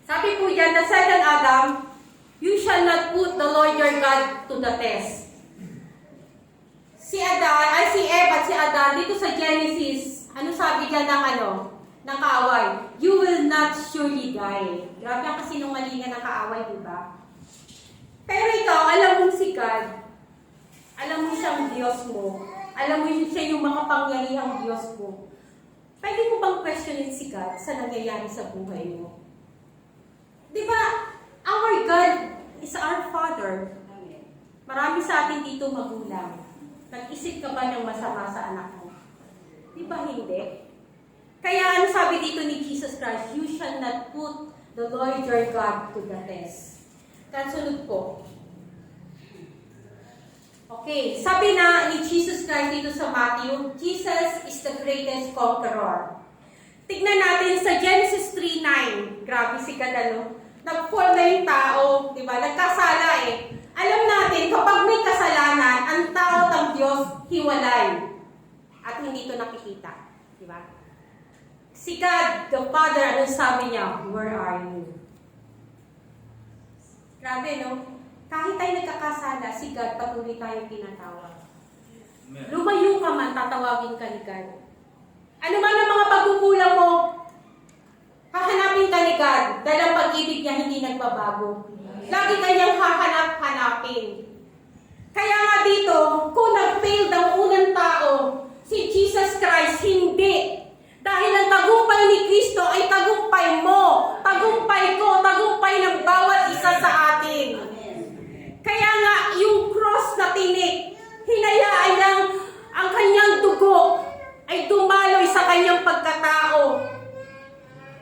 Sabi po yan, the second Adam, you shall not put the Lord your God to the test. Si Eve at si Adan, dito sa Genesis, ano sabi dyan ng kaaway? You will not surely die. Grabe ang kasinungalingan ng kaaway, di ba? Pero ikaw, alam mo si God. Alam mo siyang Diyos mo. Alam mo siya yung makapangyarihang Diyos mo. Pwede mo bang questionin si God sa nangyayari sa buhay mo? Di ba? Our God is our Father. Marami sa atin dito magulang. Nag-isip ka ba ng masama sa anak mo? Di ba hindi? Kaya ano sabi dito ni Jesus Christ? You shall not put the Lord your God to the test. Kansunod po. Okay, sabi na ni Jesus Christ dito sa Matthew, Jesus is the greatest conqueror. Tignan natin sa Genesis 3:9. Grabe si God, nag-fall na yung tao, di ba? Nagkasala eh. Alam natin, kapag may kasalanan, ang tao at ang Diyos hiwalay. At hindi ito nakikita. Di ba? Si God, the Father, ano sabi niya? Where are you? Grabe, no? Kahit tayo nagkakasala, si God, patuloy tayong tinatawag. Lumayo ka man, tatawagin ka ni God. Ano man ang mga pagkukulang mo, hahanapin ka ni God, dahil ang pag-ibig niya hindi nagbabago. Lagi kanyang hahanap-hanapin. Kaya nga dito, kung nag-fail ang unang tao, si Jesus Christ, hindi. Dahil ang tagumpay ni Kristo ay tagumpay mo, tagumpay ko, tagumpay ng bawat isa sa atin. Kaya nga, yung cross na tinik, hinayaan niyang ang kanyang dugo ay dumaloy sa kanyang pagkatao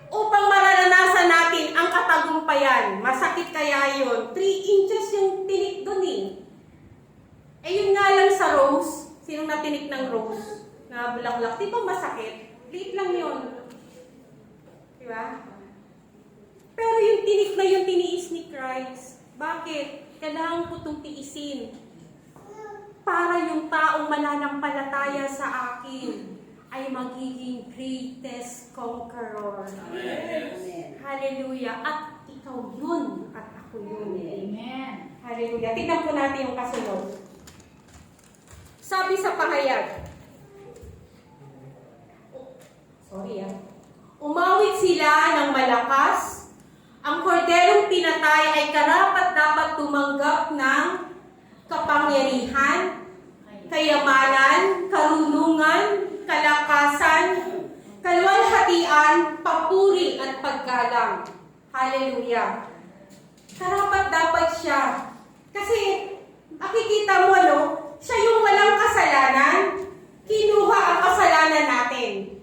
upang mararanasan natin ang katagumpayan. Masakit kaya yun? 3 inches yung tinik dun eh. Eh yun nga lang sa rose, sinong natinik ng rose na bulaklak, di ba masakit? Liit lang yun. Di ba? Pero yung tinik na yun tiniis ni Christ. Bakit? Kailangan ko itong tiisin. Para yung taong mananampalataya sa akin ay magiging greatest conqueror. Amen. Hallelujah. At ikaw yun at ako yun. Amen. Hallelujah. Tignan po natin yung kasunod. Sabi sa pahayag, umawit sila ng malakas. Ang korderong pinatay ay karapat-dapat tumanggap ng kapangyarihan, kayamanan, karunungan, kalakasan, kaluwalhatian, papuri at paggalang. Hallelujah. Karapat-dapat siya. Kasi, makikita mo, siya yung walang kasalanan, kinuha ang kasalanan natin.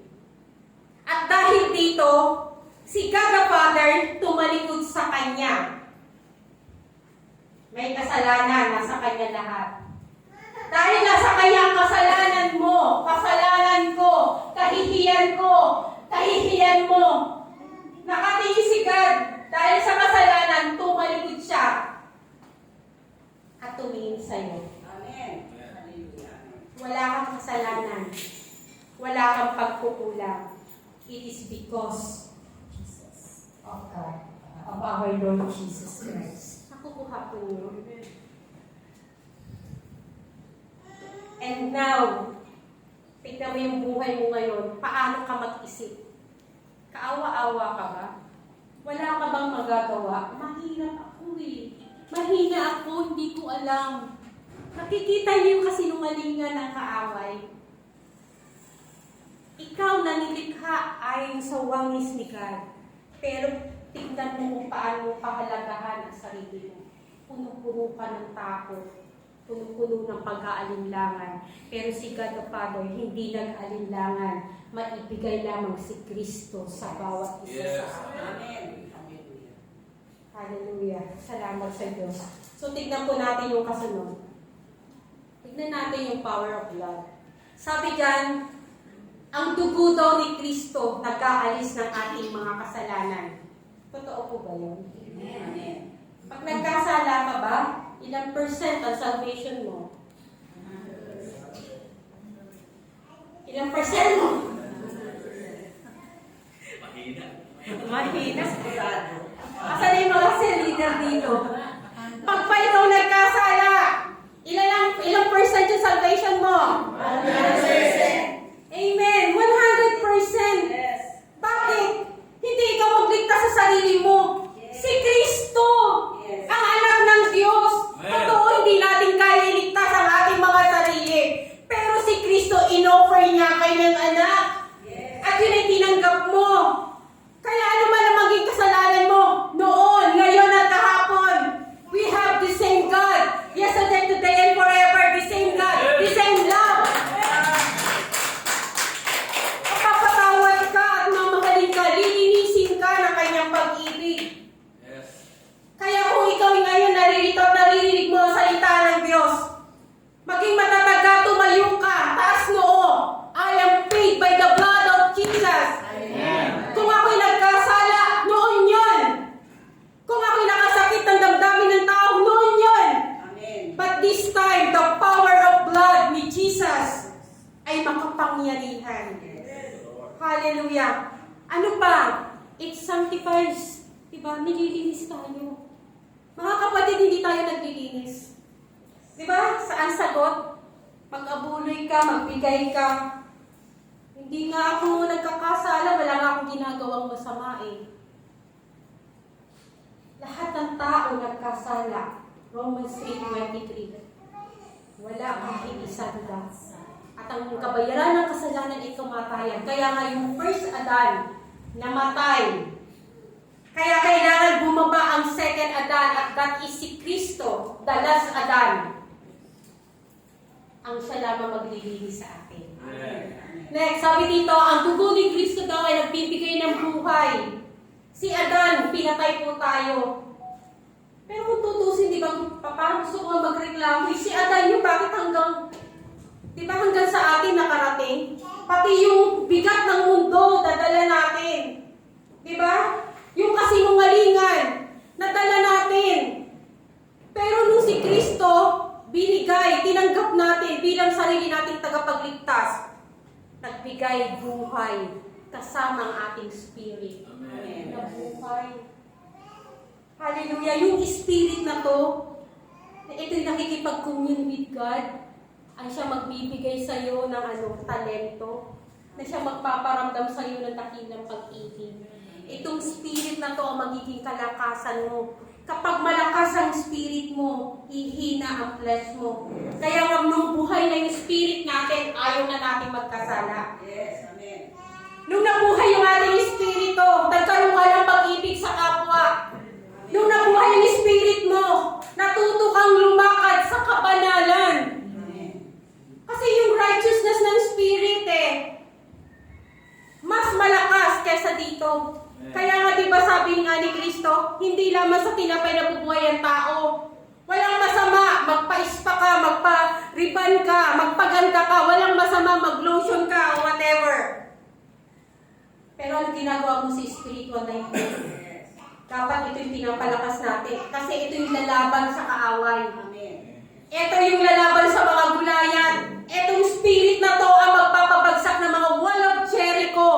At dahil dito, si God the Father tumalikod sa Kanya. May kasalanan, nasa Kanya lahat. Dahil nasa Kanya ang kasalanan mo, kasalanan ko, kahihiyan mo. Nakatingin si God. Dahil sa kasalanan, tumalikod siya. At tumingin sa'yo. Amen. Wala kang kasalanan. Wala kang pagkukulang. It is because of God, of our Lord Jesus Christ. Nakukuha po niyo. And now, tignan mo yung buhay mo ngayon, paano ka mag-isip? Kaawa-awa ka ba? Wala ka bang magagawa? Mahirap ako eh. Mahina ako, hindi ko alam. Nakikita niyo yung kasinungalingan ng kaaway. Ikaw na nilikha ayon sa wangis ni God. Pero tignan mo kung paano pahalagahan ang sarili mo. Puno-puno ka ng takot. Puno-puno ng pag-aalinlangan. Pero si God the Father hindi nag-alinlangan. Maibigay lamang si Kristo sa bawat isa sa atin. Amen. Hallelujah. Salamat sa Diyos. So tignan po natin yung kasunod. Tignan natin yung power of blood. Sabi dyan, ang dugo daw ni Kristo nagkaalis ng ating mga kasalanan. Totoo po ba yun? Amen. Pag nagkasala Ilang percent ang salvation mo? Ilang percent mo? Mahina. Asan na yung mga cell leader dito? Pag pa ikaw nagkasala, ilang percent yung salvation mo? 100%. Amen. 100%. Bakit? Hindi ikaw magligtas sa sarili mo. Si Kristo, ang anak ng Diyos. Totoo, hindi natin kaya iligtas ang ating mga sarili. Pero si Kristo, in-offer niya kanyang anak. At yun ay tinanggap mo. Kaya ano man ang maging kasalanan mo, noon, ngayon at kahapon, we have the same God. Yesterday, today, and forever, the same God, the same love. Papatawad ka at mamahalin ka, lilinisin ka ng kanyang pag-ibig. Kaya kung ikaw ngayon naririto at naririnig mo ang salita ng Diyos, maging matatag ka, tumayo ka, taas noo. I am paid by the blood of Jesus. Kung ako'y nagkasala, noon yun. Kung ako'y nakasakit ng damdamin ng tao, noon yun. But this time, the power of blood ni Jesus ay makapangyarihan. Hallelujah. Ano pa? It sanctifies. Diba? Nililinis tayo. Mga kapatid, hindi tayo naglilinis. Diba? Saan sagot? Mag-abuloy ka, magbigay ka. Hindi nga ako nagkakasala, wala nga akong ginagawang masama eh. Lahat ng tao nagkasala. Romans 3:23. Wala kahit isang das. At ang kabayaran ng kasalanan ay kamatayan. Kaya nga yung first Adan, namatay. Kaya kailangan bumaba ang second Adan at that is si Kristo, the last Adan. Ang siya lamang maglilinis sa atin. Next, sabi dito, ang dugo ni Kristo daw ay nagbibigay ng buhay. Si Adan, pinatay po tayo. Pero kung tutusin, di ba, parang gusto ko magreklamo, si Adan yung bakit hanggang sa atin nakarating? Pati yung bigat ng mundo, dadala natin. Di ba? Yung kasinungalingan, nadala natin. Pero nung si Kristo, binigay, tinanggap natin bilang sarili nating tagapagligtas. Nagbigay buhay kasama ang ating spirit. Amen. Na buhay. Hallelujah. Yung spirit na to, ito'y nakikipag-commune with God, ay siya magbibigay sa iyo ng talento, na siya magpaparamdam sa iyo ng dakilang pag-ibig. Itong spirit na to ang magiging kalakasan mo. Kapag malakas ang spirit mo, hihina ang flesh mo. Kaya nga nung buhay na yung spirit natin, ayaw na natin magkasala. Yes, amen. Nung nabuhay yung ating espiritu, nagkaroon ka ng pag-ibig sa kapwa. Nung nabuhay yung spirit mo, natuto kang lumakad sa kabanalan. Kasi yung righteousness ng spirit mas malakas kaysa dito. Kaya nga diba sabi nga ni Kristo, hindi lamang sa tinapay na bubuhay ang tao. Walang masama, magpa-ispa ka, magpa-riban ka, magpaganda ka, walang masama, mag-lotion ka, o whatever. Pero ano ginagawa mo sa spiritual life mo? Dapat ito yung pinapalakas natin. Kasi ito yung lalaban sa kaaway. Ito yung lalaban sa mga gulayan. Itong spirit na to ang magpapabagsak ng mga wall of Jericho.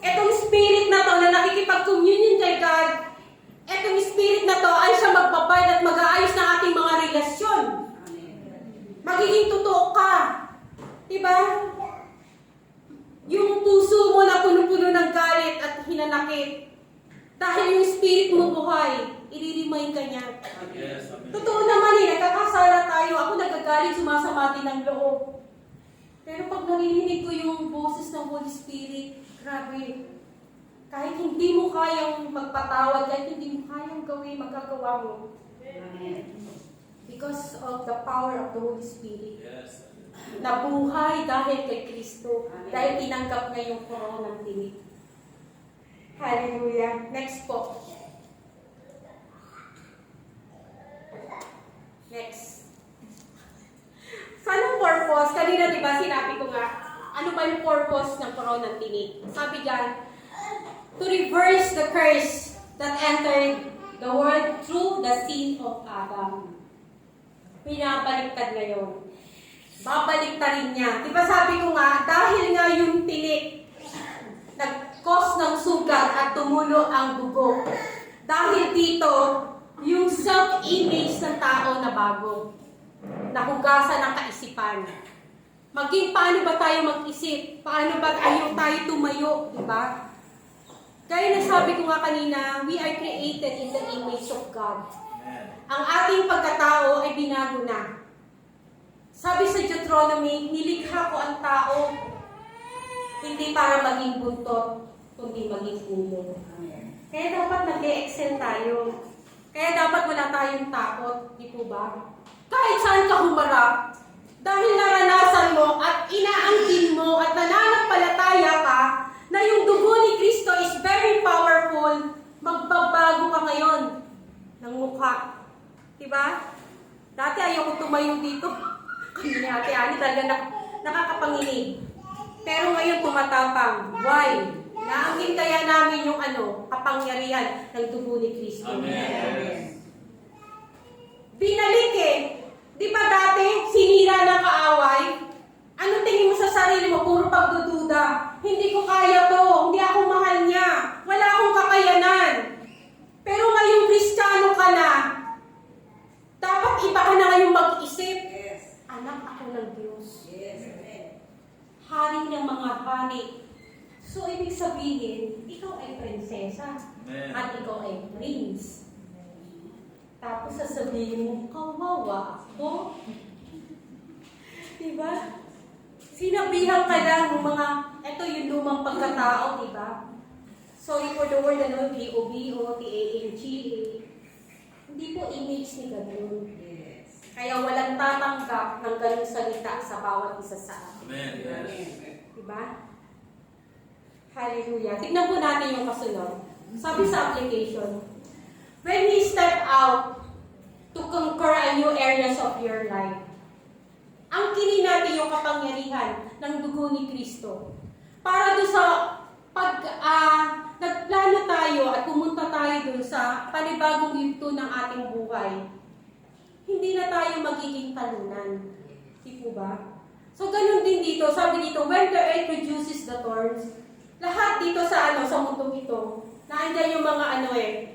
Itong spirit na to na nakikipag-communion kay God, itong spirit na to ay siya magbabayad at mag-aayos ng ating mga relasyon. Magiging totoo ka. Diba? Yung puso mo na puno-puno ng galit at hinanakit, dahil yung spirit mo buhay, i-remind ka niya. Totoo naman nagkakasala tayo. Ako nagagalit, sumasama din ng loob. Pero pag narinig ko yung boses ng Holy Spirit, grabe. Kahit hindi mo kayang magpatawad, kahit hindi mo kayang gawin, magagawa mo. Amen. Because of the power of the Holy Spirit. Yes. Nabuhay dahil kay Kristo. Dahil tinanggap niya yung koronang tinik. Hallelujah. Next po. Next. So, anong purpose? Kanina, di ba, sinabi ko nga, ano ba yung purpose ng koronang tinik? Sabi dyan, to reverse the curse that entered the world through the sin of Adam. pinabaliktad ngayon. Babalik ta rin niya. Di ba sabi ko nga, dahil nga yung tinik, nag-cause ng sugat at tumulo ang dugo. Dahil dito, yung self-image ng tao na bago. Nahugasan ng kaisipan. Maging paano ba tayo mag-isip? Paano ba tayo tumayo? Di ba? Kaya nasabi ko nga kanina, we are created in the image of God. Ang ating pagkatao ay binago na. Sabi sa Deuteronomy, nilikha ko ang tao hindi para maging buntot, kundi maging ulo. Kaya dapat nag-e-excel tayo. Kaya dapat wala tayong takot, di po ba? Kahit saan ka humarap, dahil naranasan mo at inaangkin mo at nananampalataya ka na yung dugo ni Kristo is very powerful, magbabago ka ngayon ng mukha. Diba? Dati ayoko tumayo dito. Kami ni Ate Ani talaga nakakapanginig. Pero ngayon tumatapang. Why? Naangkin kaya namin yung kapangyarihan ng dugo ni Kristo. Amen. Binalik eh. Di ba dati, sinira ng kaaway? Ano tingin mo sa sarili mo? Puro pagdududa. Hindi ko kaya to. Hindi ako mahal niya. Wala akong kakayanan. Pero ngayong Kristiyano ka na, dapat iba ka na ngayong mag-isip. Anak ako ng Diyos. Hari ng mga hari. So, ibig sabihin, ikaw ay prinsesa. Amen. At ikaw ay prince. Tapos sasabihin mo, kawawa ako. Diba? Sinabihan ka lang ng mga, eto yung lumang pagkatao, diba? Sorry for the word, P-O-B-O, T-A-N-G-A. Hindi po image ni ganun. Kaya walang tatanggap ng ganung salita sa bawat isa sa atin. Amen. Yes. Diba? Hallelujah. Tignan po natin yung kasunod. Sabi sa application, when we step out to conquer a new areas of your life, ang kinin natin yung kapangyarihan ng dugo ni Kristo. Para doon sa nagplano tayo at pumunta tayo doon sa panibagong yugto ng ating buhay, hindi na tayo magiging talunan. Di po ba? So, ganun din dito. Sabi dito, when the earth produces the thorns, lahat dito sa mundong ito, naandyan yung mga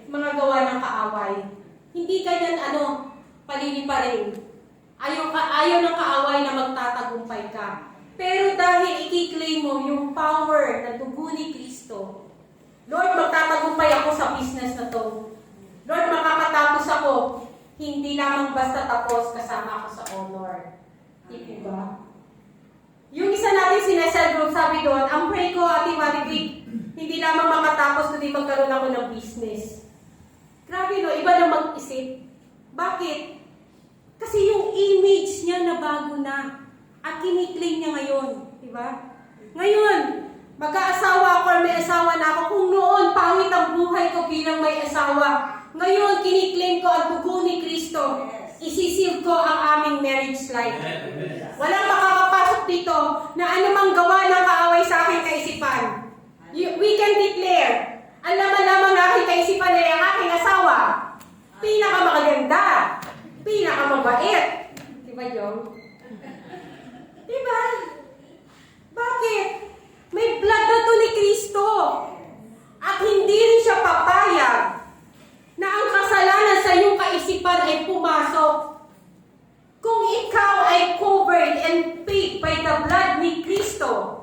mga gawa ng kaaway. Hindi ganyan palilipa rin. Ayaw ng kaaway na magtatagumpay ka. Pero dahil i-claim mo yung power na dugo ni Kristo, Lord, magtatagumpay ako sa business na to. Lord, makakatapos ako. Hindi lamang basta tapos, kasama ako sa honor. Di po ba? Yung isa natin sinasel group, sabi doon, ang pray ko, Ate Maribig, hindi lamang makatapos, kundi magkaroon ako ng business. Grabe no, iba na mag-isip. Bakit? Kasi yung image niya na bago na. At kiniklaim niya ngayon. Diba? Ngayon, mag-aasawa ako or may asawa na ako. Kung noon, pangit ang buhay ko bilang may asawa. Ngayon, kiniklaim ko ang dugo ni Kristo. Isisil ko ang aming marriage life. Walang makakapasok dito na anumang gawa ng kaaway sa aking kaisipan. We can declare, ang laman-lamang na aking kaisipan ay ang aking asawa. Pinakamaganda. Pinakamabait. Diba, Jong? Diba? Bakit? May blood na to ni Kristo. At hindi rin siya papayag na ang kasalanan sa iyong kaisipan ay pumasok. Kung ikaw ay covered and paid by the blood ni Kristo,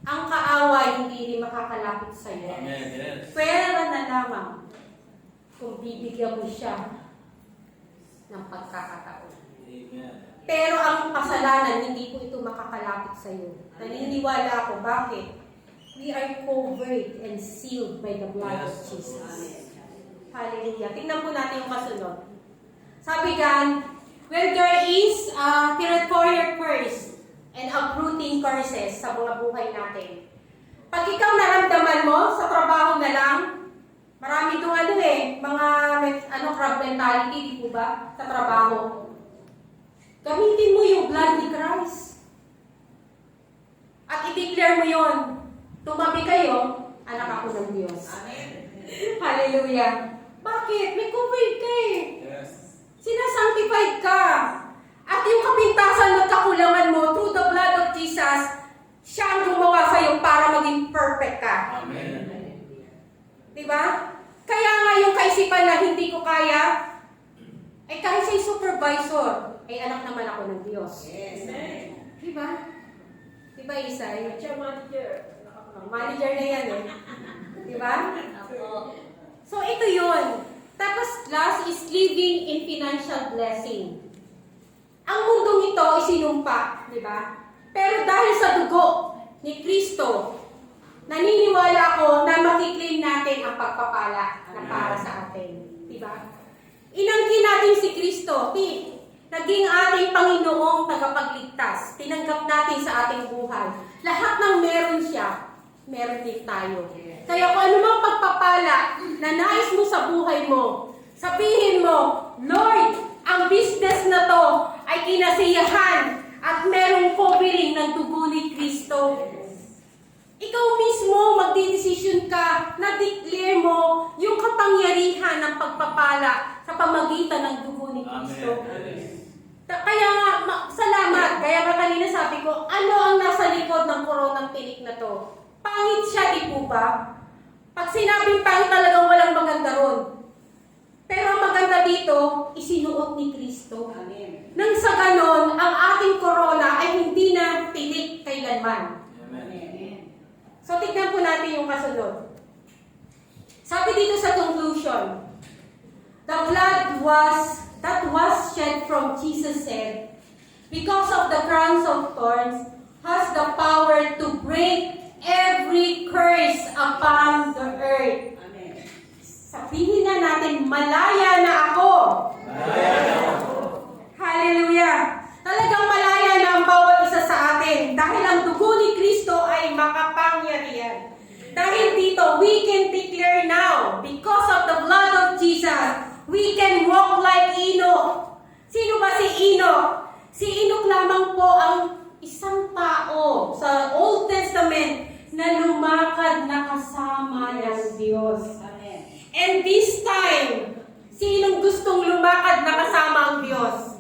ang kaaway hindi rin makakalapit sa iyo. Amen. Yes. Pera na lamang kung bibigyan mo siya ng pagkakataon. Amen. Pero ang kasalanan, hindi po ito makakalapit sa iyo. Naniniwala ako. Bakit? We are covered and sealed by the blood of Jesus. Hallelujah. Tingnan po natin yung kasunod. Sabi dyan, when there is a territorial curse and uprooting curses sa mga buhay natin. Pag ikaw naramdaman mo, sa trabaho na lang, marami itong mga crab mentality, di po ba? Sa trabaho. Gamitin mo yung blood ni Christ. At i-declare mo yon. Tumabi kayo, anak ako ng Diyos. Amen. Hallelujah. Bakit? May covered ka eh. Yes. Sinasanctified ka. supervisor, ay anak naman ako ng Diyos. Yes. Diba? Diba, Isay? Siya manager. Manager na yan eh. Diba? So, ito yun. Tapos, last is living in financial blessing. Ang mundong ito isinumpa, di ba? Pero dahil sa dugo ni Kristo, naniniwala ako na makiklaim natin ang pagpapala na para sa atin. Di ba? Inangkin natin si Kristo, naging ating Panginoong tagapagligtas. Tinanggap natin sa ating buhay. Lahat ng meron siya, meron din tayo. Kaya kung anumang pagpapala na nais mo sa buhay mo, sabihin mo, Lord, ang business na to ay kinasiyahan at merong covering ng dugo ni Kristo. Ikaw mismo magdidesisyon ka na declare mo yung kapangyarihan ng pagpapala sa pamagitan ng dugo ni Kristo. Kaya nga, salamat. Kaya nga kanina sabi ko, ano ang nasa likod ng koronang tinik na to? Pangit siya, di po ba? Pag sinabing pangit, talagang walang maganda ron. Pero ang maganda dito, isinuot ni Kristo. Amen. Nang sa ganon, ang ating corona ay hindi na tinik kailanman. Amen. So, tignan po natin yung kasunod. Sabi dito sa conclusion, the blood that was shed from Jesus said, because of the crowns of thorns, has the power to break every curse upon the earth. Amen. Sabihin na natin, malaya na ako. Hallelujah! Talagang malaya na ang bawat isa sa atin dahil ang dugo ni Kristo ay makapangyarihan. Dahil dito, we can declare now, because of the blood of Jesus, we can walk like Enoch. Sino ba si Enoch? Si Enoch lamang po ang isang tao sa Old Testament na lumakad na kasama ng Diyos. Amen. And this time, sinong gustong lumakad na kasama ang Diyos?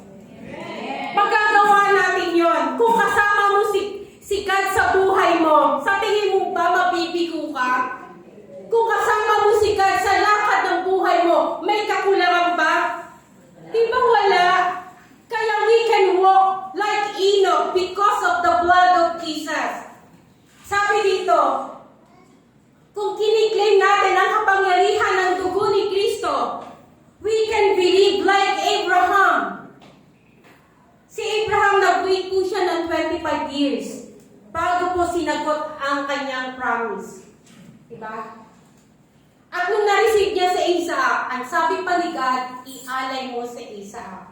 Magagawa natin yon. Kung kasama mo si God sa buhay mo, sa tingin mo ba mabibigo ka? Kung kasama mo si God sa lakad ng buhay mo, may kakulangan ba? Di ba wala? Kaya we can walk like Enoch because of the blood of Jesus. Sabi dito, kung kiniklaim natin ang kapangyarihan ng dugo ni Kristo, we can believe like Abraham. Si Abraham, nag-wait po siya ng 25 years bago po sinagot ang kanyang promise. Diba? At nung na-receive niya si Isaac, ang sabi pa ni God, ialay mo si Isaac.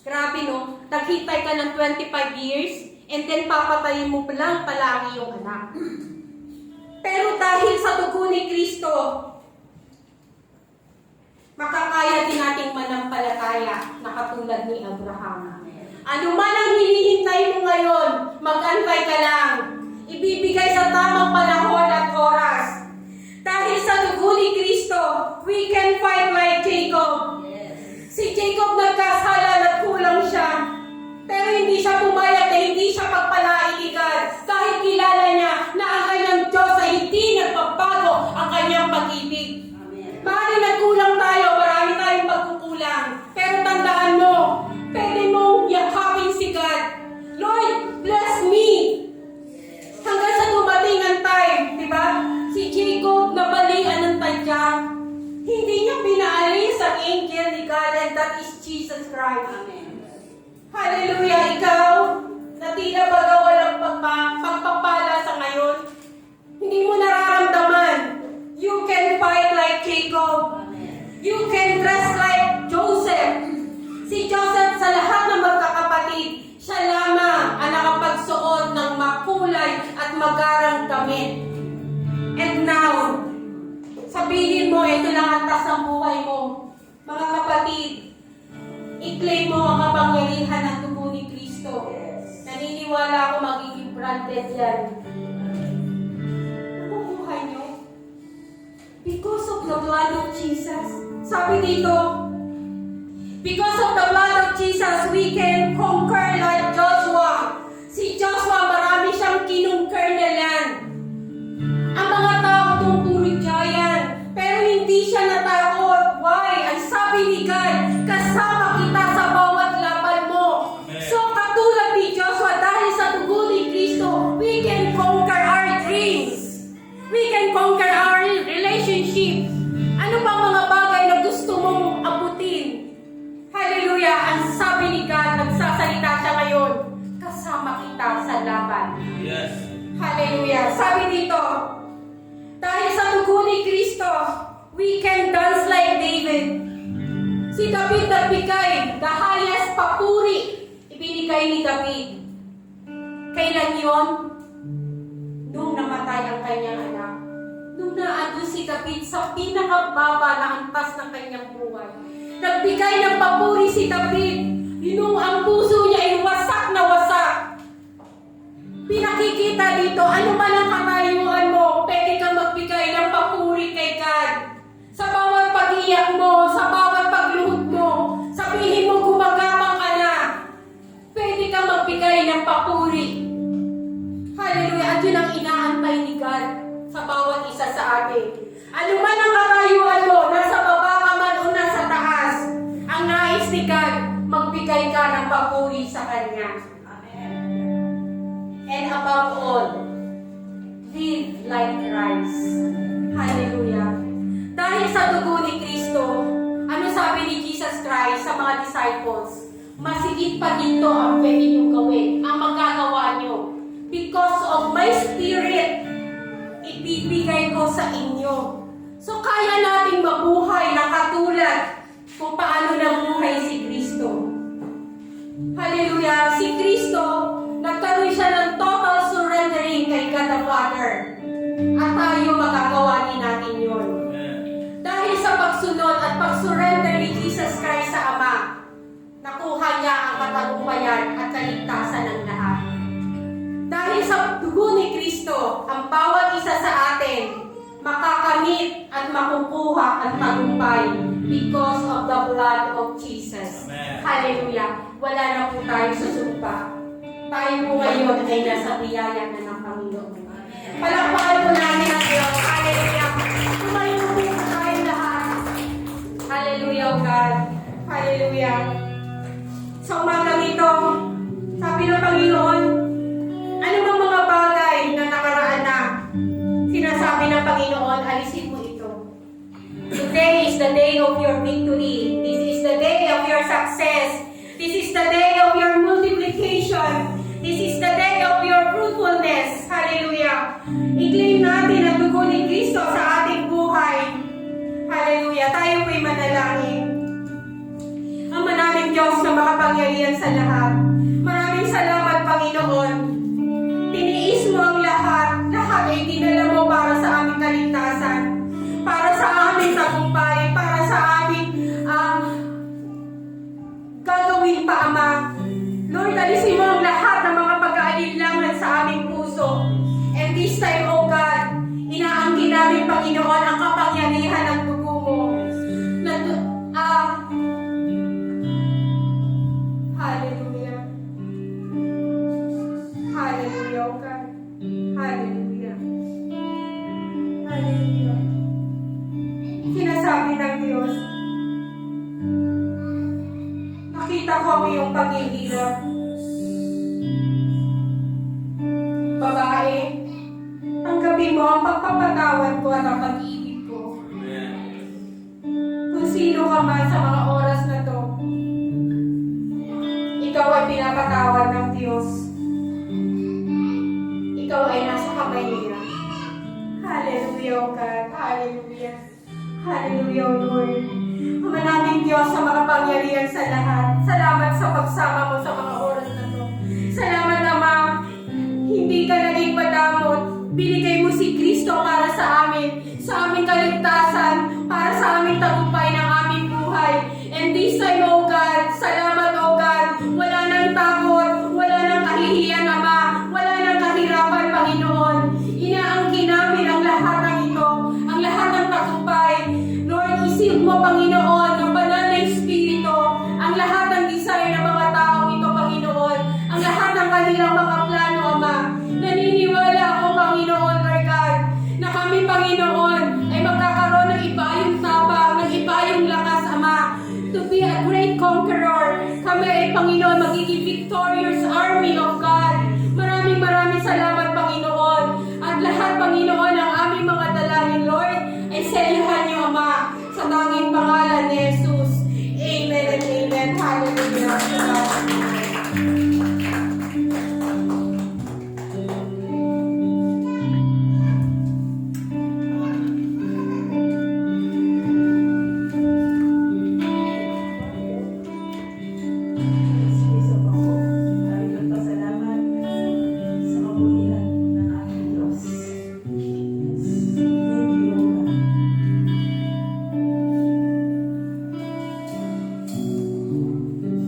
Grabe no, naghintay ka ng 25 years, and then papatayin mo lang pala ang iyong anak. Pero dahil sa dugo ni Kristo, makakaya din nating manampalataya na katulad ni Abraham. Ano man ang hinihintay mo ngayon, mag-antay ka lang. Ibibigay sa tamang panahon at oras. Dahil sa dugo ni Kristo, we can fight like Jacob. Si Jacob nagkasala at kulang siya. Pero hindi siya pumayag na hindi siya pagpalain ni God. Kahit kilala niya na ang kanyang Diyos ay hindi nagpapago ang kanyang pag-ibig. Maaaring nagkulang tayo, marami tayong pagkukulang. Pero tandaan mo, pwede mong yakapin si God. Lord, bless me. Hanggang sa dumating ang time, di ba? Si Jacob nabalian ng tadya. Hindi niya pinaalis ang angel ni God, and that is Jesus Christ. Amen. Hallelujah! Ikaw, na tila baga walang pagpapala sa ngayon, hindi mo nararamdaman. You can fight like Jacob. You can dress like Joseph. Si Joseph sa lahat ng magkakapatid, siya lamang ang nakapagsuot ng makulay at magarang damit. And now, sabihin mo, ito lang ang tas ng buhay mo. Mga kapatid, i-claim mo ang kapangyarihan ng dugo ni Kristo. Naniniwala ako magiging branded yan. Nabubuhay nyo? Because of the blood of Jesus. Sabi dito, because of the blood of Jesus, we can conquer like Joshua. Si Joshua, marami siyang kinungker na land. Ang mga tao itong puro giant. Pero hindi siya natakot. Why? Ang sabi ni God, kasama kita sa bawat laban. Hallelujah! Ang sabi ni God, nagsasalita siya ngayon, kasama kita sa laban. Yes. Hallelujah! Sabi dito, dahil sa dugo ni Kristo, we can dance like David. Si David nagbigay, the highest papuri, ibinigay ni David. Kailan yon? Nung namatay ang kanyang anak. Nung naandun si David sa pinakababa na antas ng kanyang buhay. Nagbigay ng papuri si David. Nung ang puso niya ay wasak na wasak. Pinakikita dito, ano man ang katayuan mo, pwede kang magbigay ng papuri kay God. Sa bawat pag-iyak mo, sa bawat pagluhod mo, sabihin mo gumagapang ka na. Pwede kang magbigay ng papuri. Hallelujah! At yun ang inaantay ni God sa bawat isa sa atin. Ano man ang katayuan mo, nasa baba ka man o nasa taas, ang nais ni God, magbigay ka ng papuri sa Kanya. And above all, live like Christ. Hallelujah! Dahil sa dugo ni Kristo, ano sabi ni Jesus Christ sa mga disciples? Masigit pa dito ang pwede niyong gawin, ang magagawa niyo. Because of my spirit, ibibigay ko sa inyo. So kaya nating mabuhay na katulad kung paano nabuhay si Kristo. Hallelujah! Si Kristo, nagkaroon siya ng total surrendering kay God the Father. At tayo magagawa din natin yun. Dahil sa pagsunod at pagsurrender ni Jesus Christ sa Ama, nakuha niya ang katagumpayan at kaligtasan ng lahat. Dahil sa dugo ni Kristo, ang bawat isa sa atin makakamit at makukuha ang tagumpay because of the blood of Jesus. Amen. Hallelujah! Wala na po tayo sa sumpa. Tayo po ngayon ay nasa biyaya na ng Panginoon. Palakpakan po namin ang Diyos. Hallelujah! Tumayo po tayo lahat. Hallelujah, O God. Hallelujah! Sa umagang ito, sabi ng Panginoon, ano bang mga bagay na nakaraan na sinasabi ng Panginoon, alisin mo ito. Today is the day of your victory. This is the day of your success. This is the day of your multiplication. This is the day of your fruitfulness. Hallelujah. I-claim natin ang dugo ni Kristo sa ating buhay. Hallelujah. Tayo po'y manalangin. Ama naming Diyos na makapangyarihan sa lahat. Maraming salamat, Panginoon. Tiniis mo ang lahat. Lahat ay dinala mo para sa aming kaligtasan. Para sa aming tagumpay. Para sa aming gagawin pa, Ama. Lord, alisin mo ang lahat ng mga pag-aalinlangan sa aming puso. And this time, O God, inaangkin namin, Panginoon, ang kapangyarihan ng dugo mo. Hallelujah. Hallelujah, O God. Hallelujah. Hallelujah. Sinasabi ng Diyos, nakita ko ang iyong paghihirap. Babae, tanggapin mo ang pagpapatawad ko at ang pag-ibig ko. Kung sino ka man sa mga oras na to, ikaw ay pinapatawad ng Diyos. Ikaw ay nasa kamay niya. Hallelujah, O God. Hallelujah. Hallelujah, O Lord. Ama naming Diyos sa makapangyarihan sa lahat. Salamat sa pagsama mo sa mga oras na to. Salamat, Ama. Hindi ka naging madamot. Binigay mo si Kristo para sa amin. Sa aming kaligtasan. Para sa aming tagumpay ng aming buhay. And this time, O God, salamat, O God. Wala nang takot. Wala nang kahihiyan, Ama. Wala nang kahirapan, Panginoon. Inaangkin namin ang lahat ng ito. Ang lahat ng tagumpay. Lord, isip mo, Panginoon, ng banal na Espiritu, ang lahat ng desire ng mga taong ito, Panginoon, ang lahat ng kanilang mga plano, Ama. Naniniwala ako, Panginoon, Lord God, na kami, Panginoon, ay magkakaroon ng iba yung tapang, ng iba yung lakas, Ama, to be a great conqueror. Kami ay, Panginoon, magiging victorious army of God. Maraming salamat, Panginoon. At lahat, Panginoon, ang aming mga dalangin, Lord, ay selyuhan niyo, Ama, sa tanging pangalan ni Jesus. Amen and amen. Hallelujah. Space of ako. Tayo nagpasalamat sa kabuhian ng ating Diyos. Thank you, God.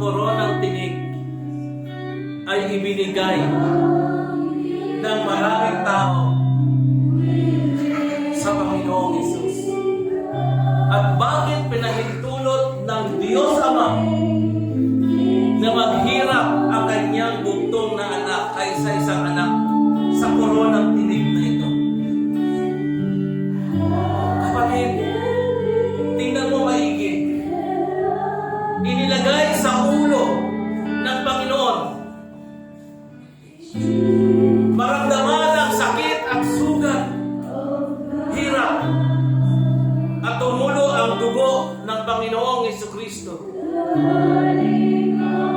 koronang tinik ay ibinigay ng maraming tao sa Panginoong Hesus. At bakit pinahintulot ng Diyos Ama na maghirap ang kanyang buktong na anak kaysa isang anak sa koronang tinik na ito? Kapatid, tingnan mo maigi. Inilagay sa ulo ng Panginoon maramdaman ang sakit at sugat, hirap, at tumulo ang dugo ng Panginoong Jesucristo.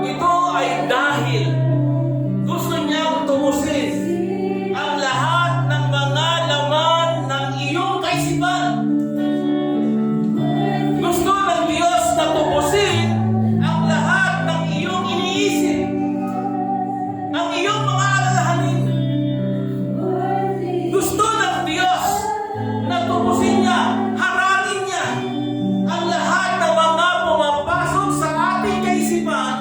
Ito ay dahil gusto niyang tumusin ang lahat ng mga laman ng iyong kaisipan. Gusto ng Diyos na tubusin ang lahat ng iyong iniisip, ang iyong mga alalahanin. Gusto ng Diyos na tubusin niya, harangin niya ang lahat ng mga pumapasok sa ating kaisipan,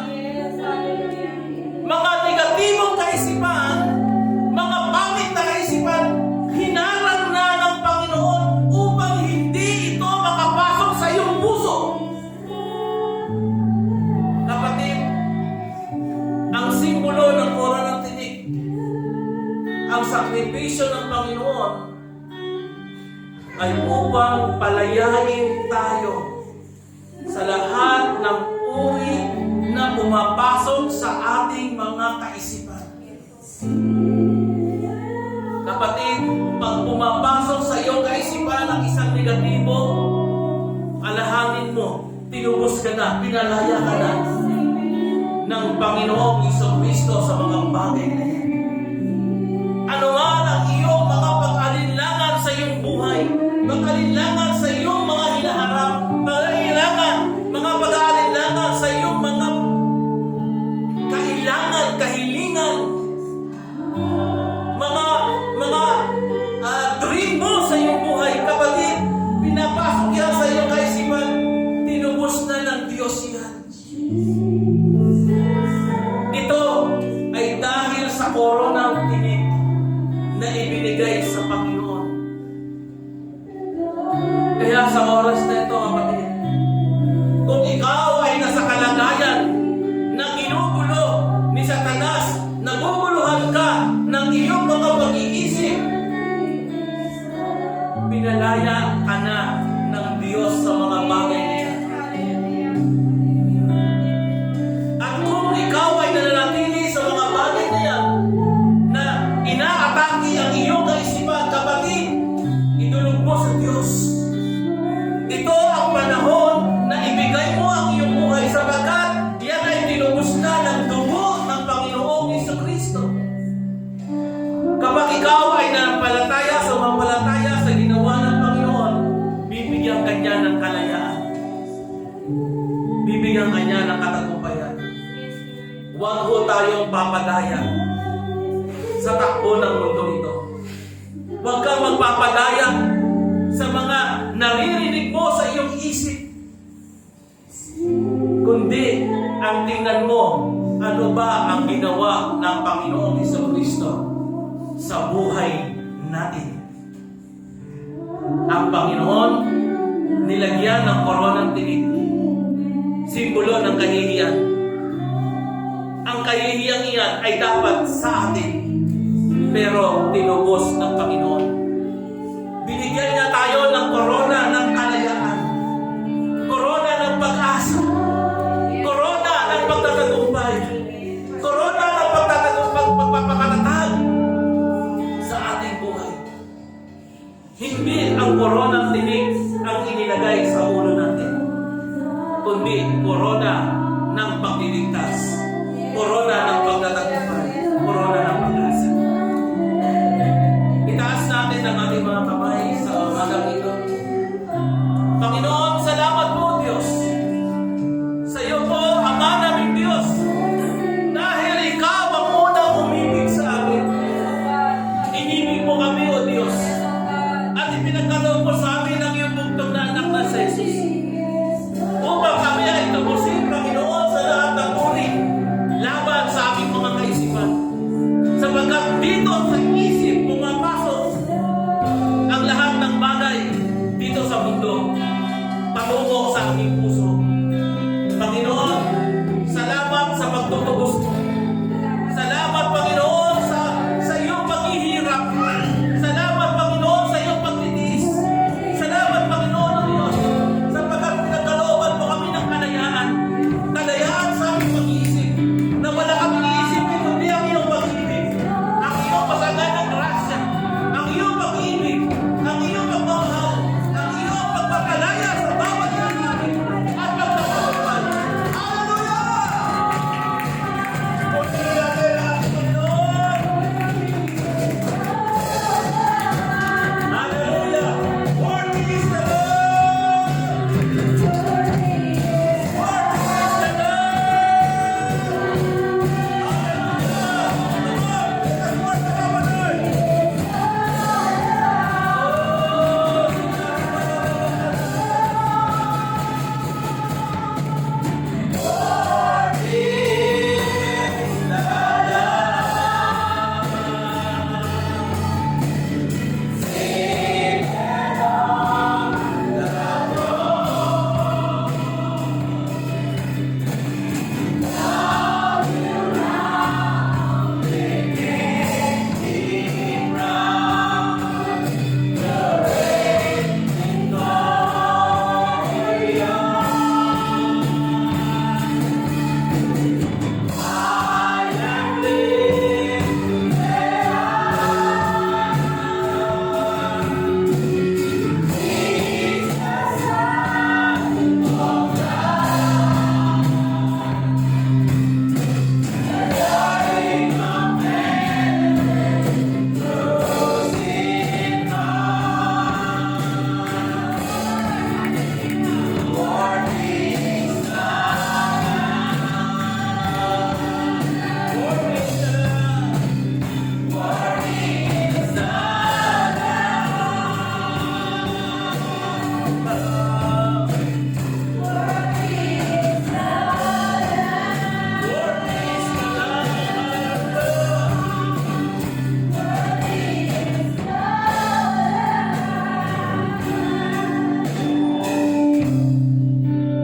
mga negatibong kaisipan, mga pangit na kaisipan. Hinarang na ng Panginoon upang hindi ito makapasok sa iyong puso. Kapatid, ang simbolo ng koronang tinik, ang sakripisyo ng Panginoon, ay upang palayain tayo sa lahat ng uri na pumapasok sa ating mga kaisipan. Kapatid, pag pumapasok sa iyong kaisipan ang isang negatibo, alahanin mo, tinubos ka na, pinalaya ka na ng Panginoong Jesucristo sa mga bagay na yan. Ano man ang iyong mga pag-alinlangan sa iyong buhay, pag-alinlangan sa iyong mga hinaharap, pag-alinlangan, mga pag-alinlangan sa iyong mga kailangan, kahilingan, mga dream mo sa iyong buhay, kapatid, pinapasok yan sa iyong kaisipan, tinubos na ng Diyos yan. Ito ay dahil sa koronang tinik na ibinigay sa Panginoon. Kaya sa oras na ito, kapatid, kung ikaw ay nasa kalagayan na ginugulo ni Satanas, naguguluhan ka ng iyong mga pag-iisip, pinalaya ka na ng Diyos sa mga bagay na yan. At kung ikaw ay nananatili sa mga bagay na yan, na inaatake ang iyong kaisipan, kapatid, idulog mo sa Diyos. Ito ang panahon na ibigay mo ang iyong buhay sapagkat yan ay tinubos na ng dugo ng Panginoong Jesucristo. Kapag ikaw ay nanampalataya sa mamalataya sa ginawa ng Panginoon, bibigyan ka niya ng kalayaan. Bibigyan ka niya ng katagumpayan. Huwag ho tayong papadaya sa takbo ng mundo ito. Huwag kang magpapadaya sa mga naririnig mo sa iyong isip. Kundi, ang tingnan mo, ano ba ang ginawa ng Panginoong Jesucristo sa buhay natin. Ang Panginoon, nilagyan ng koronang tinik, simbolo ng kahihiyan. Ang kahihiyang iyan ay dapat sa atin, pero tinubos ng Panginoon. Binigyan niya tayo ng korona ng kalayaan, korona ng pag-asa, korona ng pagtatagumpay, korona ng pagpapatatag sa ating buhay. Hindi ang koronang tinik ang inilagay sa ulo natin, kundi korona ng pagliligtas, korona ng pagtatagumpay, korona ng pag-asa. Itaas natin ang ating mga kamay sa umagang ito. Panginoon, salamat po, Diyos. Sa iyo po, Ama naming Diyos, dahil Ikaw ang unang umibig sa amin. Inibig mo kami, O Diyos, at ipinagkaloob mo sa amin ang iyong bugtong na anak na sa Jesus, upang kami ay tapusin, Panginoon, sa lahat ng patungo sa aking puso. Panginoon, salamat sa pagtutubos mo. Salamat, Panginoon, sa iyong paghihirap. Salamat, Panginoon, sa iyong pagtitiis. Salamat, Panginoon, o Diyos, sapagkat pinagkalooban mo kami ng kalayaan. Kalayaan sa aming pag-iisip, na wala kaming iisipin kundi ang iyong pag-ibig, ang iyong pasaganang grasya, ang iyong pag-ibig, ang iyong pagmamahal, ang iyong pagpapalaya sa bawat isa namin at pagpapalooban. Hallelujah! Purihin natin ang ating Panginoon. Hallelujah! Worthy is the Lord! Worthy is the Lord!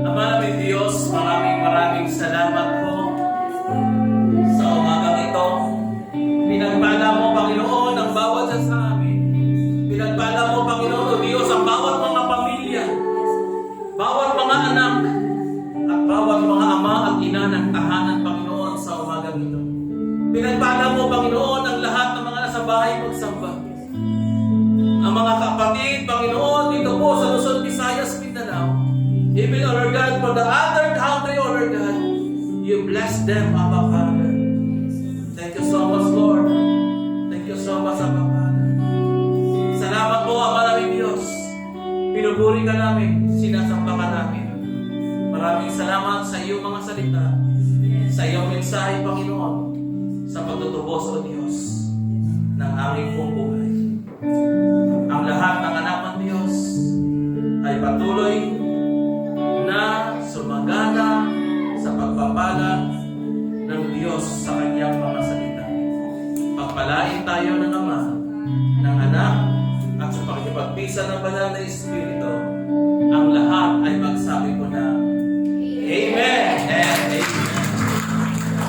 Ama namin Diyos, maraming salamat po sa umagang ito. Pinagpala mo, Panginoon, ang bawat isa sa amin. Pinagpala mo, Panginoon, o Diyos, ang bawat mga pamilya, bawat mga anak, at bawat mga ama at ina ng tahanan, Panginoon, sa umagang ito. Pinagpala mo, Panginoon, ang lahat ng mga nasa bahay magsamba. Ang mga kapatid, Panginoon, dito po sa Luzon, Visayas, Mindanao. Even, O Lord God, for the other country, O Lord God, you bless them, Abba Father. Thank you so much, Lord. Thank you so much, Abba Father. Salamat po, Ama namin Diyos. Pinupuri ka namin, sinasamba ka namin. Maraming salamat sa iyong mga salita, sa iyong mensahe, Panginoon, sa pagtutubos, O Diyos, ng aming pong buhay. Ang lahat ng anak ng Diyos ay patuloy na sumagana sa pagpapala ng Diyos sa kanyang mga salita. Pagpalain tayo ng Ama, ng Anak, at sa pakikipagpisa ng Banal na Espiritu, ang lahat ay magsabi ko na Amen and Amen.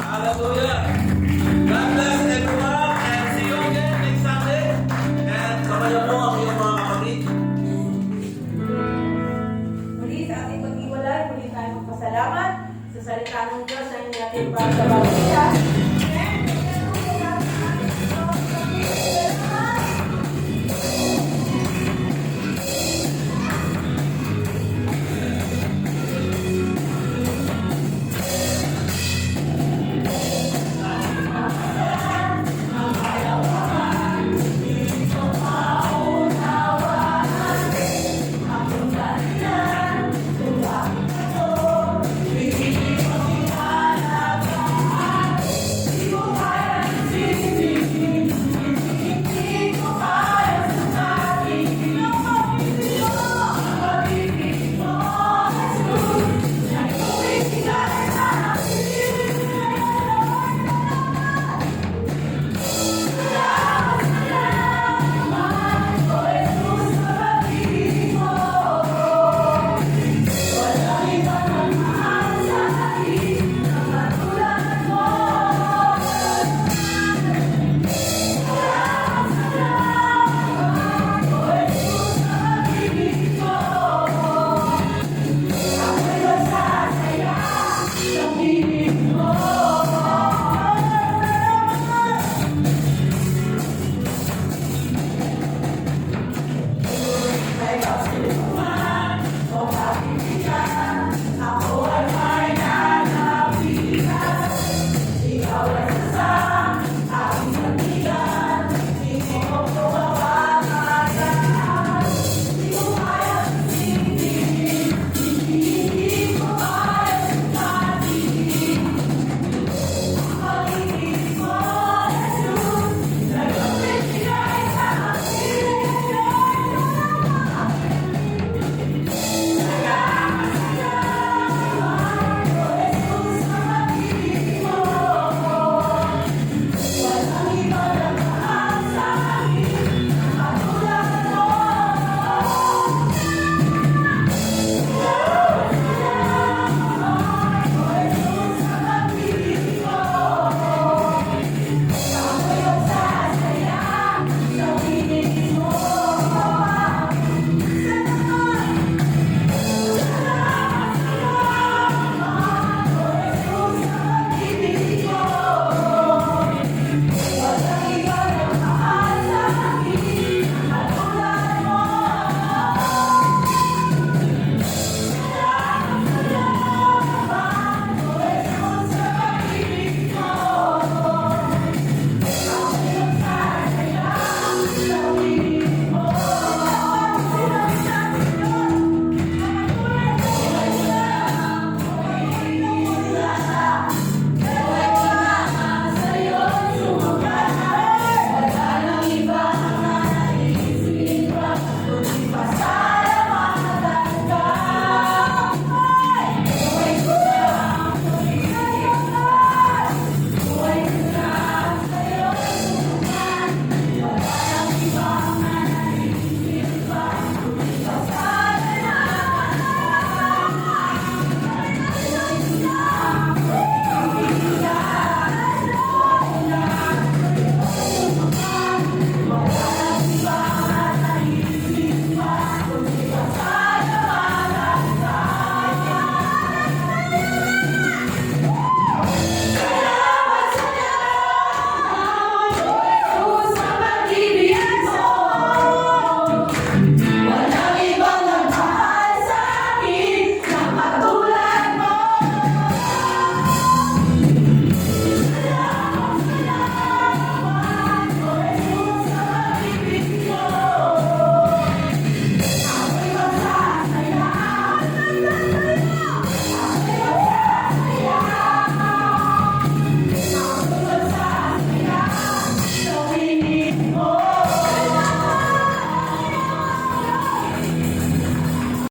Hallelujah! God bless everyone and see you again next Sunday. And kamayan mo ang iyong mga kapatid. Muli sa ating pag-iwalay, muli tayo magpasalamat sa salita ng Diyos na natin para sa bawat isa.